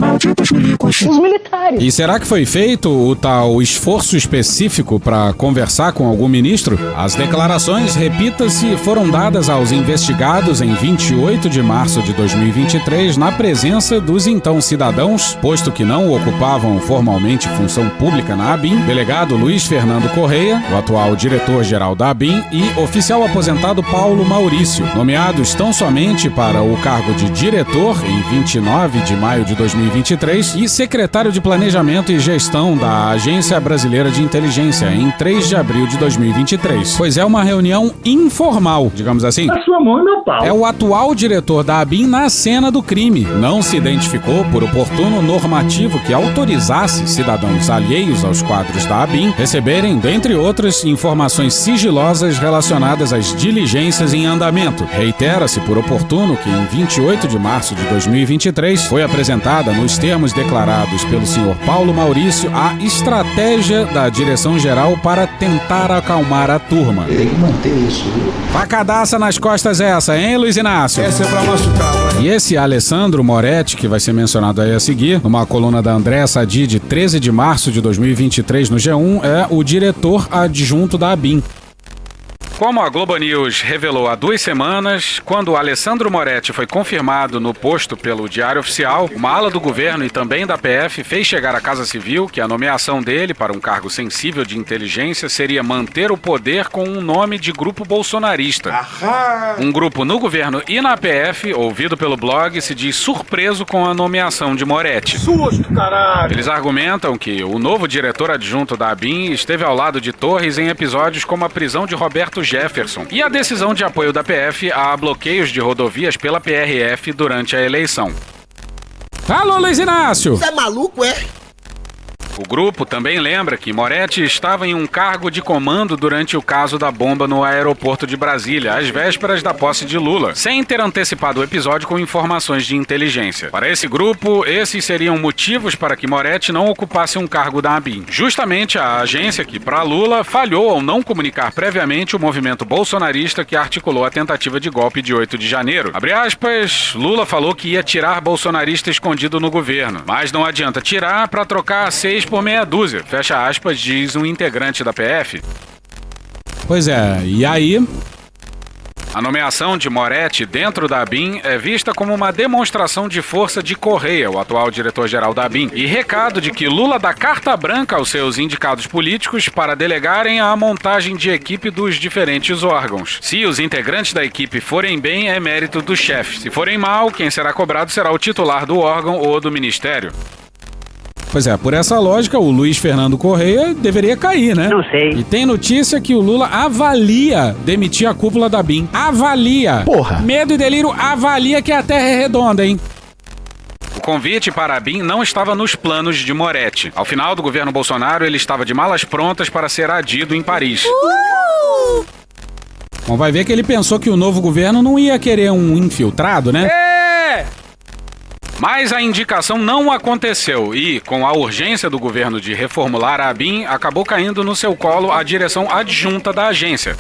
Os militares. E será que foi feito o tal esforço específico para conversar com algum ministro? As declarações, repita-se, foram dadas aos investigados em 28 de março de 2023 na presença dos então cidadãos, posto que não ocupavam formalmente função pública na ABIN, delegado Luiz Fernando Correia, o atual diretor-geral da ABIN, e oficial aposentado Paulo Maurício, nomeados tão somente para o cargo de diretor em 29 de maio de 2023 e secretário secretário de Planejamento e Gestão da Agência Brasileira de Inteligência em 3 de abril de 2023. Pois é uma reunião informal, digamos assim. A sua mão e meu pau. É o atual diretor da ABIN na cena do crime. Não se identificou por oportuno normativo que autorizasse cidadãos alheios aos quadros da ABIN receberem, dentre outras, informações sigilosas relacionadas às diligências em andamento. Reitera-se por oportuno que em 28 de março de 2023 foi apresentada nos termos declarados pelo senhor Paulo Maurício a estratégia da direção-geral para tentar acalmar a turma. Tem que manter isso, viu? Facadaça nas costas essa, hein, Luiz Inácio? Essa é pra machucar, né? E esse Alessandro Moretti, que vai ser mencionado aí a seguir, numa coluna da Andréa Sadi de 13 de março de 2023 no G1, é o diretor adjunto da ABIN. Como a Globo News revelou há 2 semanas, quando o Alessandro Moretti foi confirmado no posto pelo Diário Oficial, uma ala do governo e também da PF fez chegar à Casa Civil que a nomeação dele para um cargo sensível de inteligência seria manter o poder com um nome de grupo bolsonarista. Um grupo no governo e na PF, ouvido pelo blog, se diz surpreso com a nomeação de Moretti. Susto, caralho! Eles argumentam que o novo diretor adjunto da ABIN esteve ao lado de Torres em episódios como a prisão de Roberto Jefferson e a decisão de apoio da PF a bloqueios de rodovias pela PRF durante a eleição. Alô, Luiz Inácio! Você é maluco, é? O grupo também lembra que Moretti estava em um cargo de comando durante o caso da bomba no aeroporto de Brasília, às vésperas da posse de Lula, sem ter antecipado o episódio com informações de inteligência. Para esse grupo, esses seriam motivos para que Moretti não ocupasse um cargo da ABIN. Justamente a agência que, para Lula, falhou ao não comunicar previamente o movimento bolsonarista que articulou a tentativa de golpe de 8 de janeiro. Abre aspas, Lula falou que ia tirar bolsonarista escondido no governo, mas não adianta tirar para trocar 6 por meia dúzia, fecha aspas, diz um integrante da PF. Pois é, e aí? A nomeação de Moretti dentro da ABIN é vista como uma demonstração de força de Correia, o atual diretor-geral da ABIN, e recado de que Lula dá carta branca aos seus indicados políticos para delegarem a montagem de equipe dos diferentes órgãos. Se os integrantes da equipe forem bem, é mérito do chefe. Se forem mal, quem será cobrado será o titular do órgão ou do ministério. Pois é, por essa lógica, o Luiz Fernando Correia deveria cair, né? Não sei. E tem notícia que o Lula avalia demitir a cúpula da ABIN. Avalia! Porra! Medo e delírio avalia que a terra é redonda, hein? O convite para a ABIN não estava nos planos de Moretti. Ao final do governo Bolsonaro, ele estava de malas prontas para ser adido em Paris. Bom, vai ver que ele pensou que o novo governo não ia querer um infiltrado, né? Mas a indicação não aconteceu e, com a urgência do governo de reformular a ABIN, acabou caindo no seu colo a direção adjunta da agência.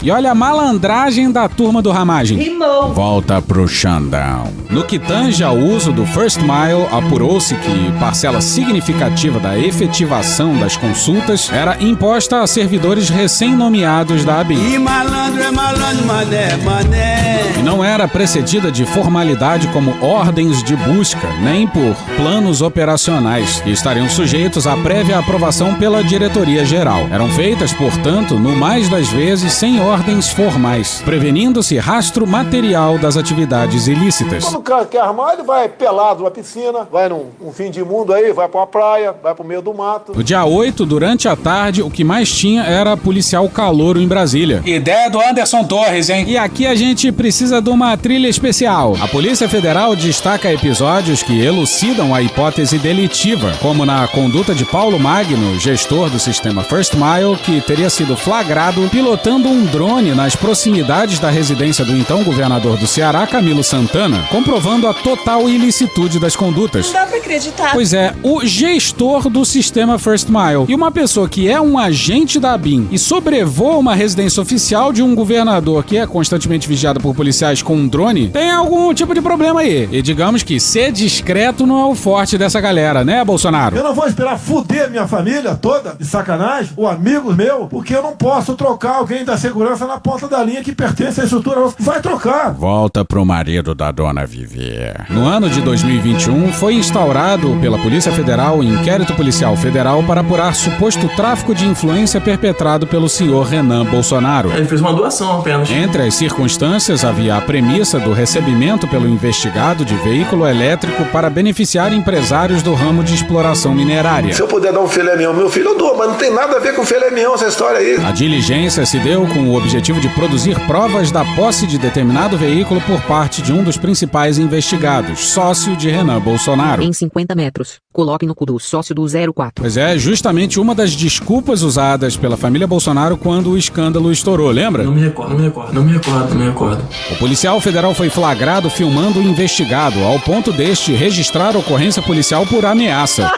E olha a malandragem da turma do Ramagem. Rimou. Volta pro Xandão. No que tange ao uso do First Mile, apurou-se que parcela significativa da efetivação das consultas era imposta a servidores recém-nomeados da ABIN. E malandro é malandro, mané, mané. E não era precedida de formalidade como ordens de busca, nem por planos operacionais, que estariam sujeitos à prévia aprovação pela diretoria geral. Eram feitas, portanto, no mais das vezes, sem ordens formais, prevenindo-se rastro material das atividades ilícitas. Quando o cara quer armar, ele vai pelado na piscina, vai num fim de mundo aí, vai pra uma praia, vai pro meio do mato. No dia 8, durante a tarde, o que mais tinha era policial calouro em Brasília. Ideia do Anderson Torres, hein? E aqui a gente precisa de uma trilha especial. A Polícia Federal destaca episódios que elucidam a hipótese delitiva, como na conduta de Paulo Magno, gestor do sistema First Mile, que teria sido flagrado pilotando um drone nas proximidades da residência do então governador do Ceará, Camilo Santana, comprovando a total ilicitude das condutas. Não dá pra acreditar. Pois é, o gestor do sistema First Mile e uma pessoa que é um agente da ABIN e sobrevoa uma residência oficial de um governador que é constantemente vigiado por policiais com um drone, tem algum tipo de problema aí. E digamos que ser discreto não é o forte dessa galera, né, Bolsonaro? Eu não vou esperar fuder minha família toda, de sacanagem, ou amigos meus, porque eu não posso trocar alguém da segurança segurança na ponta da linha que pertence à estrutura. Vai trocar. Volta pro marido da dona Viver. No ano de 2021, foi instaurado pela Polícia Federal um inquérito policial federal para apurar suposto tráfico de influência perpetrado pelo senhor Renan Bolsonaro. Ele fez uma doação apenas. Entre as circunstâncias, havia a premissa do recebimento pelo investigado de veículo elétrico para beneficiar empresários do ramo de exploração minerária. Se eu puder dar um filé mignon ao meu filho, eu dou, mas não tem nada a ver com filé mignon essa história aí. A diligência se deu com o objetivo de produzir provas da posse de determinado veículo por parte de um dos principais investigados, sócio de Renan Bolsonaro. Em 50 metros, coloque no cu do sócio do 04. Pois é, justamente uma das desculpas usadas pela família Bolsonaro quando o escândalo estourou, lembra? Não me recordo. O policial federal foi flagrado filmando o investigado, ao ponto deste registrar ocorrência policial por ameaça.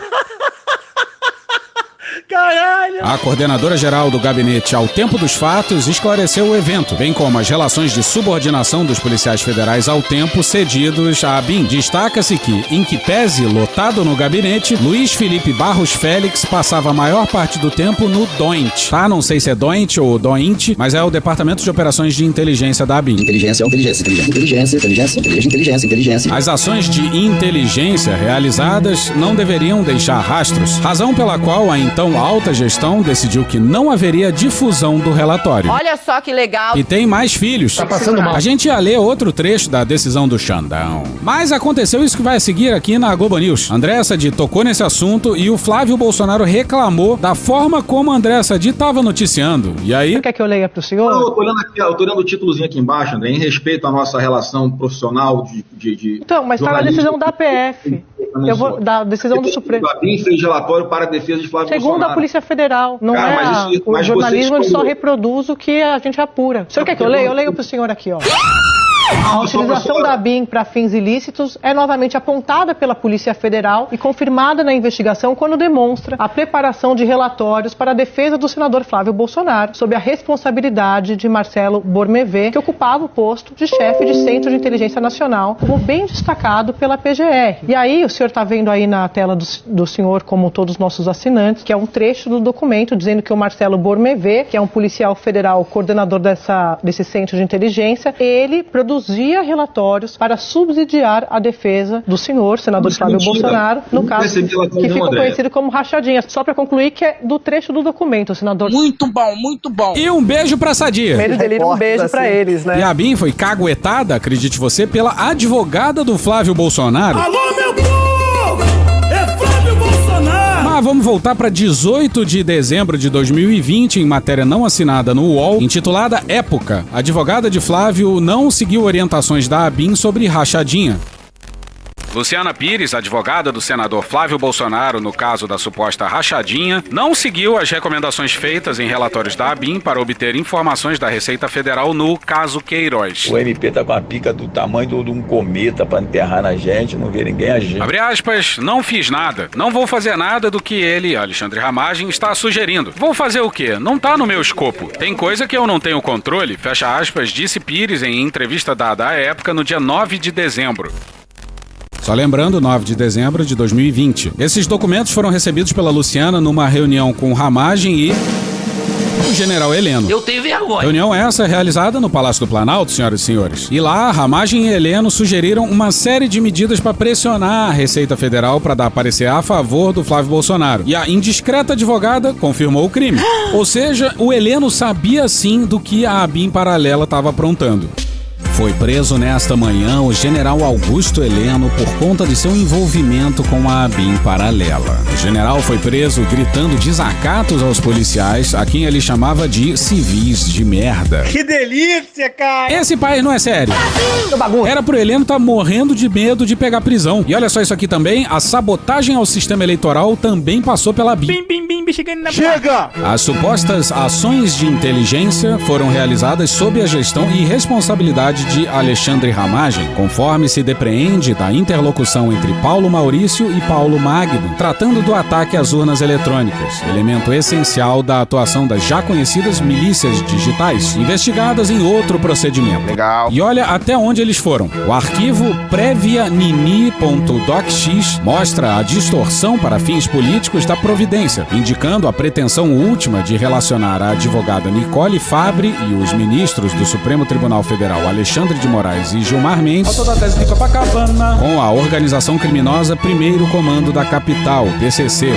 Caralho! A coordenadora-geral do gabinete ao tempo dos fatos esclareceu o evento, bem como as relações de subordinação dos policiais federais ao tempo cedidos à ABIN. Destaca-se que, em que pese lotado no gabinete, Luiz Felipe Barros Félix passava a maior parte do tempo no DOINT. Tá? Não sei se é DOINT ou DOINT, mas é o Departamento de Operações de Inteligência da ABIN. Inteligência. As ações de inteligência realizadas não deveriam deixar rastros, razão pela qual a então alta gestão decidiu que não haveria difusão do relatório. Olha só que legal. E tem mais filhos. Tá passando mal. A gente ia ler outro trecho da decisão do Xandão. Mas aconteceu isso que vai seguir aqui na Globo News. André Sadi tocou nesse assunto e o Flávio Bolsonaro reclamou da forma como André Sadi estava noticiando. E aí... Você quer que eu leia pro senhor? Eu tô olhando o títulozinho aqui embaixo, André, em respeito à nossa relação profissional de Então, mas tá na decisão da PF. Eu vou da decisão do Supremo. A ABIN fez relatório para a defesa de Flávio Segundo Bolsonaro. a Polícia Federal. Não o jornalismo ele só reproduz o que a gente apura. O senhor quer que eu leia? Eu leio pro senhor aqui, ó. A utilização da ABIN para fins ilícitos é novamente apontada pela Polícia Federal e confirmada na investigação quando demonstra a preparação de relatórios para a defesa do senador Flávio Bolsonaro sob a responsabilidade de Marcelo Bormevé, que ocupava o posto de chefe de Centro de Inteligência Nacional, como bem destacado pela PGR. E aí, o senhor está vendo aí na tela do senhor, como todos os nossos assinantes, que é um trecho do documento dizendo que o Marcelo Bormevé, que é um policial federal coordenador desse Centro de Inteligência, ele produzia relatórios para subsidiar a defesa do senhor, senador Flávio Bolsonaro, no caso que ficou conhecido como rachadinha. Só para concluir que é do trecho do documento, o senador... Muito bom. E um beijo pra Sadi. Medo dele, um beijo pra eles, né? E a ABIN foi caguetada, acredite você, pela advogada do Flávio Bolsonaro. Alô, meu povo! É Flávio Bolsonaro! Mas vamos voltar para 18 de dezembro de 2020, em matéria não assinada no UOL, intitulada Época. A advogada de Flávio não seguiu orientações da ABIN sobre rachadinha. Luciana Pires, advogada do senador Flávio Bolsonaro no caso da suposta rachadinha, não seguiu as recomendações feitas em relatórios da ABIN para obter informações da Receita Federal no caso Queiroz. O MP tá com a pica do tamanho de um cometa para enterrar na gente, não vê ninguém agir. Abre aspas, não fiz nada. Não vou fazer nada do que ele, Alexandre Ramagem, está sugerindo. Vou fazer o quê? Não tá no meu escopo. Tem coisa que eu não tenho controle, fecha aspas, disse Pires em entrevista dada à época no dia 9 de dezembro. Só lembrando, 9 de dezembro de 2020. Esses documentos foram recebidos pela Luciana numa reunião com Ramagem e o general Heleno. Eu tenho vergonha. Reunião essa realizada no Palácio do Planalto, senhoras e senhores. E lá, Ramagem e Heleno sugeriram uma série de medidas para pressionar a Receita Federal para dar parecer a favor do Flávio Bolsonaro. E a indiscreta advogada confirmou o crime. Ou seja, o Heleno sabia sim do que a ABIN paralela estava aprontando. Foi preso nesta manhã o general Augusto Heleno por conta de seu envolvimento com a ABIN paralela. O general foi preso gritando desacatos aos policiais, a quem ele chamava de civis de merda. Que delícia, cara! Esse país não é sério. Era pro Heleno estar morrendo de medo de pegar prisão. E olha só isso aqui também, a sabotagem ao sistema eleitoral também passou pela ABIN. Chega! As supostas ações de inteligência foram realizadas sob a gestão e responsabilidade de Alexandre Ramagem, conforme se depreende da interlocução entre Paulo Maurício e Paulo Magno, tratando do ataque às urnas eletrônicas, elemento essencial da atuação das já conhecidas milícias digitais, investigadas em outro procedimento. Legal. E olha até onde eles foram. O arquivo previanini.docx mostra a distorção para fins políticos da providência, indicando justificando a pretensão última de relacionar a advogada Nicole Fabre e os ministros do Supremo Tribunal Federal Alexandre de Moraes e Gilmar Mendes com a organização criminosa Primeiro Comando da Capital, PCC,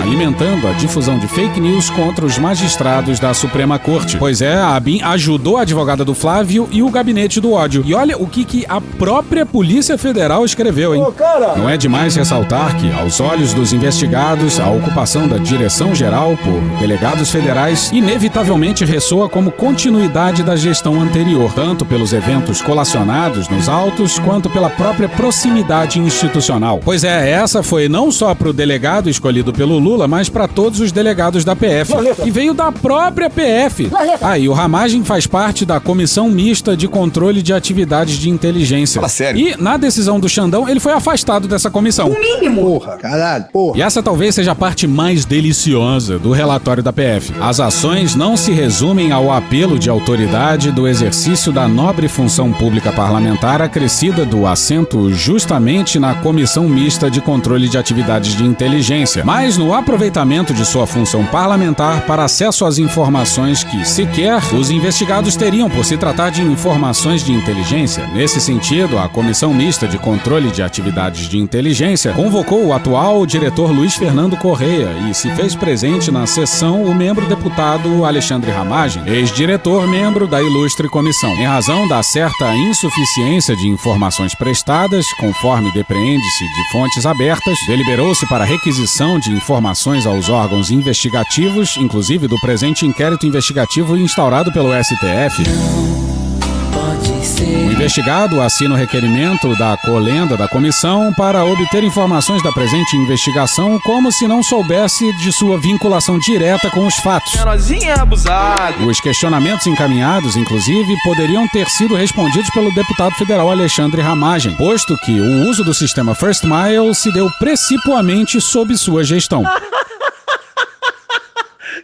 alimentando a difusão de fake news contra os magistrados da Suprema Corte. Pois é, a ABIN ajudou a advogada do Flávio e o gabinete do ódio. E olha o que a própria Polícia Federal escreveu, hein? Não é demais ressaltar que, aos olhos dos investigados, a ocupação da direção-geral por delegados federais inevitavelmente ressoa como continuidade da gestão anterior, tanto pelos eventos colacionados nos autos, quanto pela própria proximidade institucional. Pois é, essa foi não só para o delegado escolhido pelo Lula, mas para todos os delegados da PF, que veio da própria PF. E o Ramagem faz parte da Comissão Mista de Controle de Atividades de Inteligência. Fala sério. E, na decisão do Xandão, ele foi afastado dessa comissão. O mínimo. Porra, caralho, porra. E essa talvez seja a parte mais deliciosa do relatório da PF. As ações não se resumem ao apelo de autoridade do exercício da nobre função pública parlamentar acrescida do assento justamente na Comissão Mista de Controle de Atividades de Inteligência, mas no aproveitamento de sua função parlamentar para acesso às informações que sequer os investigados teriam por se tratar de informações de inteligência. Nesse sentido, a Comissão Mista de Controle de Atividades de Inteligência convocou o atual diretor Luiz Fernando Correia e se fez presente na sessão o membro deputado Alexandre Ramagem, ex-diretor membro da ilustre comissão. Em razão da certa insuficiência de informações prestadas, conforme depreende-se de fontes abertas, deliberou-se para requisição de informações aos órgãos investigativos, inclusive do presente inquérito investigativo instaurado pelo STF. O investigado assina o requerimento da colenda da comissão para obter informações da presente investigação como se não soubesse de sua vinculação direta com os fatos. Os questionamentos encaminhados, inclusive, poderiam ter sido respondidos pelo deputado federal Alexandre Ramagem, posto que o uso do sistema First Mile se deu precipuamente sob sua gestão.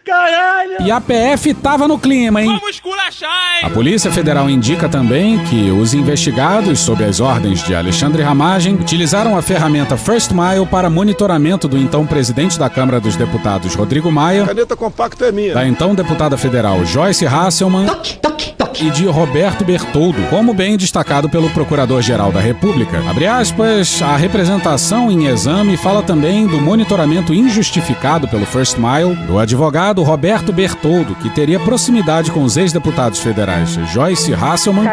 Caralho! E a PF tava no clima, hein? Vamos esculachar, hein? A Polícia Federal indica também que os investigados, sob as ordens de Alexandre Ramagem, utilizaram a ferramenta First Mile para monitoramento do então presidente da Câmara dos Deputados, Rodrigo Maia, A caneta compacta é minha. da então deputada federal Joyce Hasselmann e de Roberto Bertoldo, como bem destacado pelo Procurador-Geral da República. Abre aspas, a representação em exame fala também do monitoramento injustificado pelo First Mile do advogado Roberto Bertoldo, que teria proximidade com os ex-deputados federais Joyce Hasselmann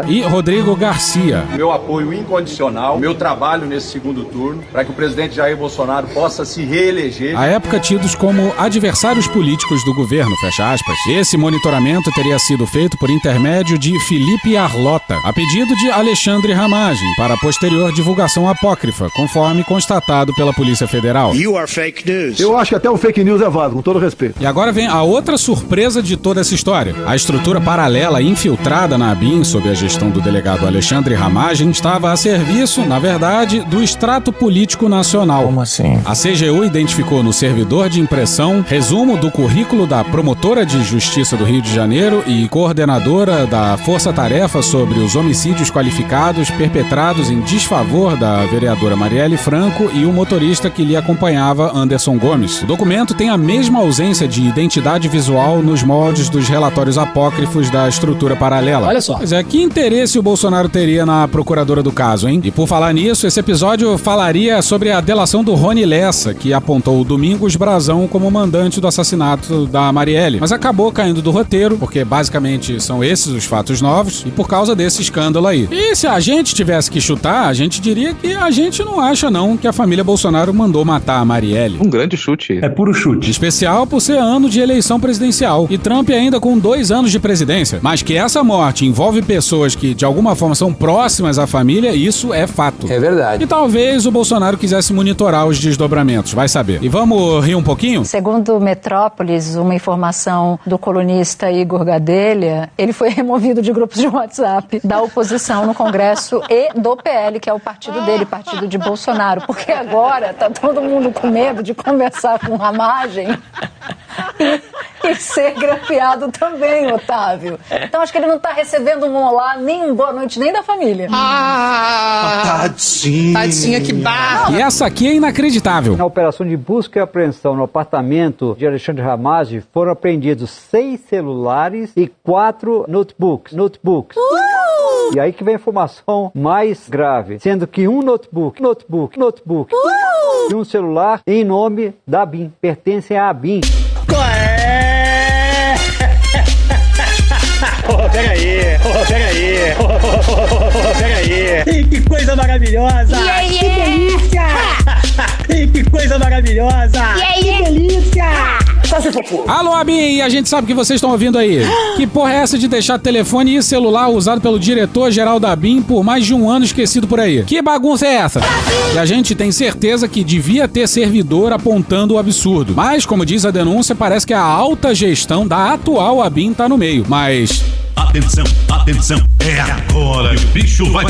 e Rodrigo Garcia. Meu apoio incondicional, meu trabalho nesse segundo turno, para que o presidente Jair Bolsonaro possa se reeleger. À época tidos como adversários políticos do governo, fecha aspas. Esse monitoramento teria sido feito por intermédio de Felipe Arlota, a pedido de Alexandre Ramagem, para posterior divulgação apócrifa, conforme constatado pela Polícia Federal. You are fake news. Eu acho que até o fake news é válido, com todo respeito. E agora vem a outra surpresa de toda essa história. A estrutura paralela infiltrada na ABIN, sob a gestão do delegado Alexandre Ramagem, estava a serviço, na verdade, do extrato político nacional. Como assim? A CGU identificou no servidor de impressão resumo do currículo da promotora de Justiça do Rio de Janeiro e coordenadora da Força Tarefa sobre os homicídios qualificados perpetrados em desfavor da vereadora Marielle Franco e o motorista que lhe acompanhava, Anderson Gomes. O documento tem a mesma ausência de identidade visual nos moldes dos relatórios apócrifos da estrutura paralela. Olha só. Pois é, que interesse o Bolsonaro teria na procuradora do caso, hein? E por falar nisso, esse episódio falaria sobre a delação do Rony Lessa, que apontou o Domingos Brazão como mandante do assassinato da Marielle, mas acabou caindo do roteiro, porque basicamente são esses os fatos novos, e por causa desse escândalo aí. E se a gente tivesse que chutar, a gente diria que a gente não acha não que a família Bolsonaro mandou matar a Marielle. Um grande chute. É puro chute. Especial por ser ano de eleição presidencial, e Trump ainda com 2 anos de presidência. Mas que essa morte envolve pessoas que de alguma forma são próximas à família, isso é fato. É verdade. E talvez o Bolsonaro quisesse monitorar os desdobramentos, vai saber. E vamos rir um pouquinho? Segundo Metrópolis, uma informação do colunista Igor Gadelha, ele foi removido de grupos de WhatsApp da oposição no Congresso e do PL, que é o partido dele, partido de Bolsonaro, porque agora tá todo mundo com medo de conversar com Ramagem e foi ser grampeado também, Otávio. Então acho que ele não tá recebendo um olá, nem um boa noite, nem da família. Tadinha. Tadinha, que barra. E essa aqui é inacreditável. Na operação de busca e apreensão no apartamento de Alexandre Ramagem, foram apreendidos 6 celulares e 4 notebooks. E aí que vem a informação mais grave, sendo que um notebook e um celular em nome da ABIN, pertencem à ABIN. Peraí. Que coisa maravilhosa! Que delícia! Que coisa maravilhosa! Que delícia! Alô, ABIN, e a gente sabe que vocês estão ouvindo aí. Que porra é essa de deixar telefone e celular usado pelo diretor-geral da ABIN por mais de um ano esquecido por aí? Que bagunça é essa? E a gente tem certeza que devia ter servidor apontando o absurdo. Mas, como diz a denúncia, parece que a alta gestão da atual ABIN tá no meio. Mas... Atenção, é agora que o bicho vai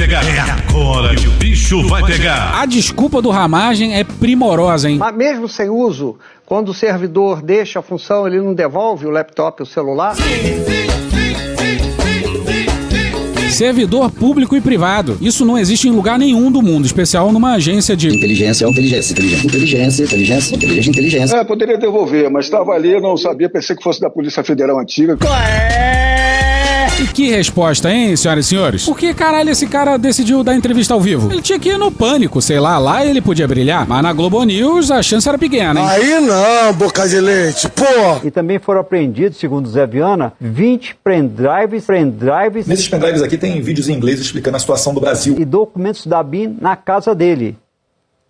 pegar. A desculpa do Ramagem é primorosa, hein? Mas mesmo sem uso, quando o servidor deixa a função, ele não devolve o laptop, o celular? Servidor público e privado. Isso não existe em lugar nenhum do mundo, especial numa agência de... Inteligência. Poderia devolver, mas estava ali, não sabia, pensei que fosse da Polícia Federal Antiga. E que resposta, hein, senhoras e senhores? Por que caralho esse cara decidiu dar entrevista ao vivo? Ele tinha que ir no Pânico, sei lá ele podia brilhar, mas na Globo News a chance era pequena, hein? Aí não, boca de leite, pô! E também foram apreendidos, segundo Zé Viana, 20 pendrives. Nesses pendrives aqui tem vídeos em inglês explicando a situação do Brasil. E documentos da ABIN na casa dele.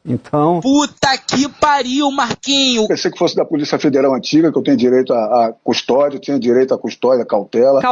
Então... Puta que pariu, Marquinho! Pensei que fosse da Polícia Federal Antiga, que eu tenho direito à custódia, tinha direito à custódia, cautela.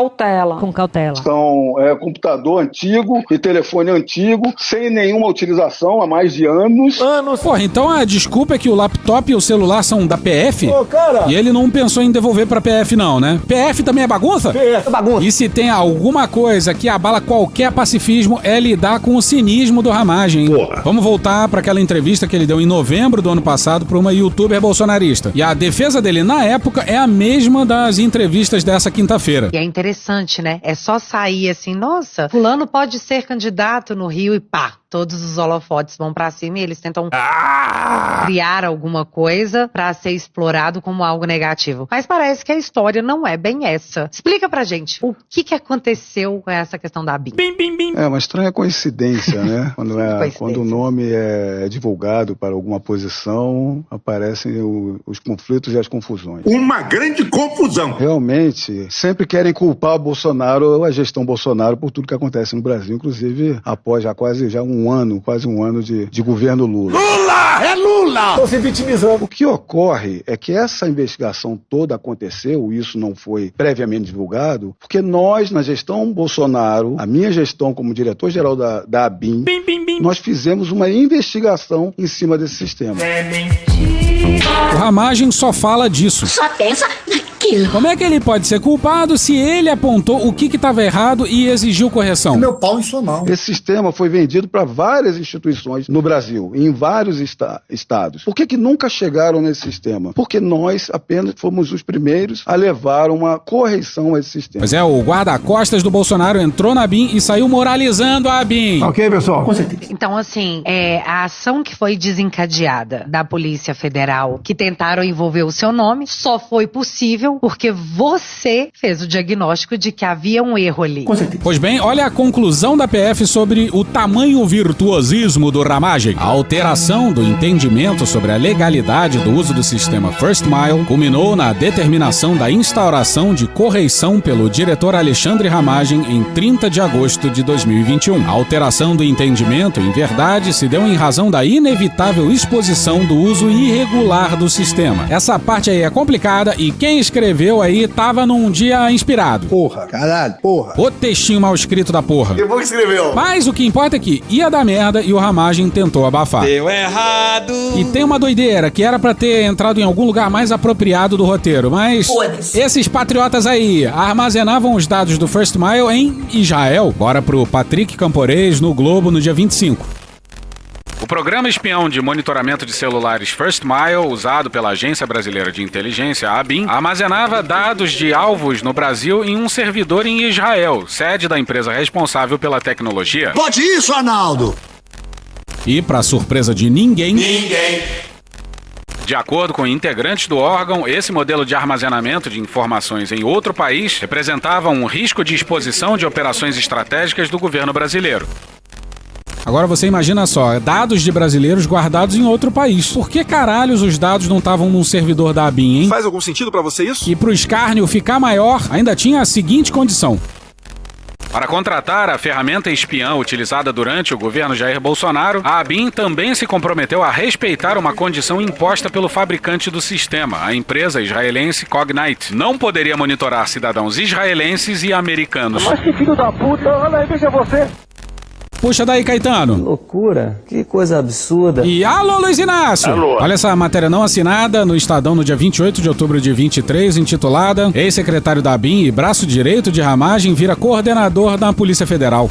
Com cautela. Então, computador antigo e telefone antigo, sem nenhuma utilização há mais de anos. Porra, então a desculpa é que o laptop e o celular são da PF? Ô, cara! E ele não pensou em devolver pra PF não, né? PF também é bagunça? PF é bagunça. E se tem alguma coisa que abala qualquer pacifismo é lidar com o cinismo do Ramagem. Porra. Vamos voltar pra aquela entrevista que ele deu em novembro do ano passado para uma youtuber bolsonarista. E a defesa dele na época é a mesma das entrevistas dessa quinta-feira. E é interessante, né? É só sair assim, nossa, fulano pode ser candidato no Rio e pá, todos os holofotes vão pra cima e eles tentam criar alguma coisa pra ser explorado como algo negativo. Mas parece que a história não é bem essa. Explica pra gente, o que aconteceu com essa questão da ABIN? É uma estranha coincidência, né? Quando o nome é divulgado para alguma posição, aparecem os conflitos e as confusões. Uma grande confusão. Realmente, sempre querem culpar o Bolsonaro ou a gestão Bolsonaro por tudo que acontece no Brasil, inclusive após quase um ano de governo Lula. Lula! É Lula! Estão se vitimizando. O que ocorre é que essa investigação toda aconteceu, e isso não foi previamente divulgado, porque nós, na gestão Bolsonaro, a minha gestão como diretor-geral da ABIN, nós fizemos uma investigação em cima desse sistema. O Ramagem só fala disso. Só pensa naquilo. Como é que ele pode ser culpado se ele apontou o que estava errado e exigiu correção? Meu pau em sua mão. Esse sistema foi vendido para várias instituições no Brasil, em vários estados. Por que nunca chegaram nesse sistema? Porque nós apenas fomos os primeiros a levar uma correção a esse sistema. Pois é, o guarda-costas do Bolsonaro entrou na ABIN e saiu moralizando a ABIN. Ok, pessoal? Com certeza. Então, assim, a ação que foi desencadeada da Polícia Federal, que tentaram envolver o seu nome, só foi possível porque você fez o diagnóstico de que havia um erro ali. Pois bem, olha a conclusão da PF sobre o tamanho virtuosismo do Ramagem. A alteração do entendimento sobre a legalidade do uso do sistema First Mile culminou na determinação da instauração de correição pelo diretor Alexandre Ramagem em 30 de agosto de 2021. A alteração do entendimento, em verdade, se deu em razão da inevitável exposição do uso irregular do sistema. Essa parte aí é complicada e quem escreveu aí tava num dia inspirado. Porra, caralho, porra. O textinho mal escrito da porra. Que bom que escreveu. Mas o que importa é que ia dar merda e o Ramagem tentou abafar. Deu errado. E tem uma doideira que era pra ter entrado em algum lugar mais apropriado do roteiro, mas esses patriotas aí armazenavam os dados do First Mile em Israel. Bora pro Patrick Camporês no Globo no dia 25. programa espião de monitoramento de celulares First Mile, usado pela Agência Brasileira de Inteligência, a ABIN, armazenava dados de alvos no Brasil em um servidor em Israel, sede da empresa responsável pela tecnologia. Pode isso, Arnaldo! E, para surpresa de ninguém... De acordo com integrantes do órgão, esse modelo de armazenamento de informações em outro país representava um risco de exposição de operações estratégicas do governo brasileiro. Agora você imagina só, dados de brasileiros guardados em outro país. Por que caralhos os dados não estavam num servidor da ABIN, hein? Faz algum sentido pra você isso? E pro escárnio ficar maior, ainda tinha a seguinte condição. Para contratar a ferramenta espiã utilizada durante o governo Jair Bolsonaro, a ABIN também se comprometeu a respeitar uma condição imposta pelo fabricante do sistema, a empresa israelense Cognite. Não poderia monitorar cidadãos israelenses e americanos. Mas que filho da puta, olha aí, veja você. Puxa daí, Caetano. Que loucura, que coisa absurda. E alô, Luiz Inácio. Alô. Olha essa matéria não assinada no Estadão no dia 28 de outubro de 23, intitulada Ex-secretário da ABIN e braço direito de ramagem vira coordenador da Polícia Federal.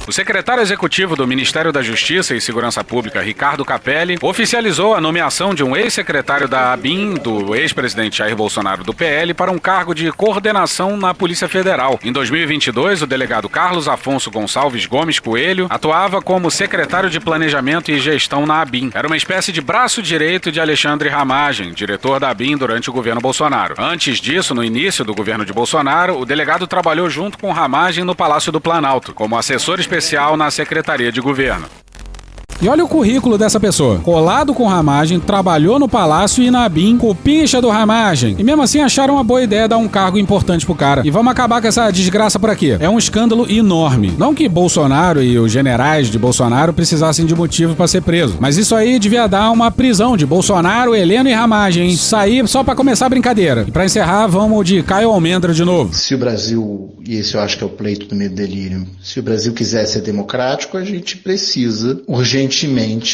O secretário executivo do Ministério da Justiça e Segurança Pública, Ricardo Capelli, oficializou a nomeação de um ex-secretário da ABIN, do ex-presidente Jair Bolsonaro do PL, para um cargo de coordenação na Polícia Federal. Em 2022, o delegado Carlos Afonso Gonçalves Gomes Coelho atuava como secretário de Planejamento e Gestão na ABIN. Era uma espécie de braço direito de Alexandre Ramagem, diretor da ABIN durante o governo Bolsonaro. Antes disso, no início do governo de Bolsonaro, o delegado trabalhou junto com Ramagem no Palácio do Planalto, como assessor especial na Secretaria de Governo. E olha o currículo dessa pessoa. Colado com Ramagem, trabalhou no Palácio e na ABIN, cupincha do Ramagem. E mesmo assim acharam uma boa ideia dar um cargo importante pro cara. E vamos acabar com essa desgraça por aqui. É um escândalo enorme. Não que Bolsonaro e os generais de Bolsonaro precisassem de motivo pra ser preso. Mas isso aí devia dar uma prisão de Bolsonaro, Heleno e Ramagem, hein? Isso aí só pra começar a brincadeira. E pra encerrar, vamos de Caio Almendra de novo. Se o Brasil, e esse eu acho que é o pleito do medo delírio, se o Brasil quiser ser democrático, a gente precisa urgentemente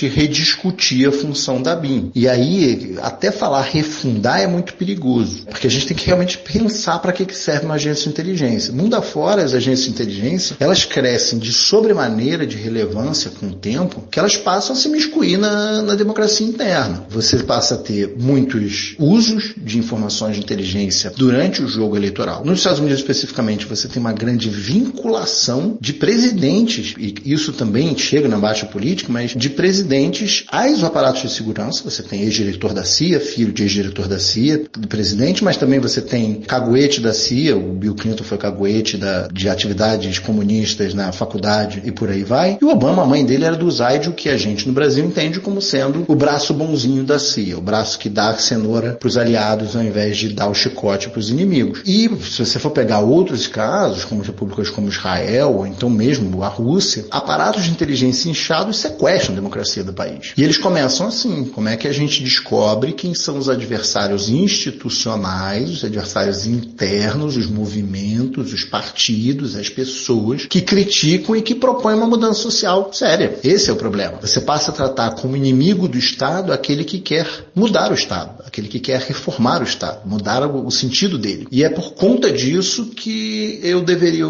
rediscutir a função da ABIN. E aí, até falar refundar é muito perigoso, porque a gente tem que realmente pensar para que serve uma agência de inteligência. Mundo afora, as agências de inteligência, elas crescem de sobremaneira de relevância com o tempo, que elas passam a se miscuir na democracia interna. Você passa a ter muitos usos de informações de inteligência durante o jogo eleitoral. Nos Estados Unidos, especificamente, você tem uma grande vinculação de presidentes, e isso também chega na baixa política, mas de presidentes aos aparatos de segurança. Você tem ex-diretor da CIA, filho de ex-diretor da CIA, do presidente, mas também você tem caguete da CIA, o Bill Clinton foi caguete de atividades comunistas na faculdade e por aí vai. E o Obama, a mãe dele era do Zaid, o que a gente no Brasil entende como sendo o braço bonzinho da CIA, o braço que dá a cenoura para os aliados ao invés de dar o chicote para os inimigos. E se você for pegar outros casos, como repúblicas como Israel, ou então mesmo a Rússia, aparatos de inteligência inchados sequestram a democracia do país. E eles começam assim: como é que a gente descobre quem são os adversários institucionais, os adversários internos, os movimentos, os partidos, as pessoas que criticam e que propõem uma mudança social séria. Esse é o problema. Você passa a tratar como inimigo do Estado aquele que quer mudar o Estado, aquele que quer reformar o Estado, mudar o sentido dele. E é por conta disso que eu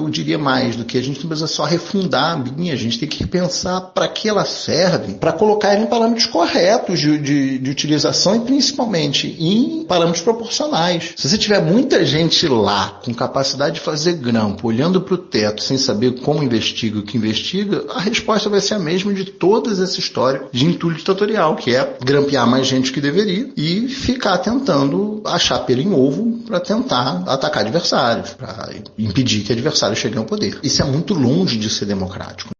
diria mais do que a gente não precisa só refundar a ABIN, a gente tem que repensar para que ela serve, para colocar ela em parâmetros corretos de utilização e principalmente em parâmetros proporcionais. Se você tiver muita gente lá com capacidade de fazer grampo, olhando para o teto sem saber como investiga o que investiga, a resposta vai ser a mesma de todas essa história de entulho ditatorial, que é grampear mais gente que deveria e ficar tentando achar pelo em ovo para tentar atacar adversários, para impedir que adversários cheguem ao poder. Isso é muito longe de ser democrático.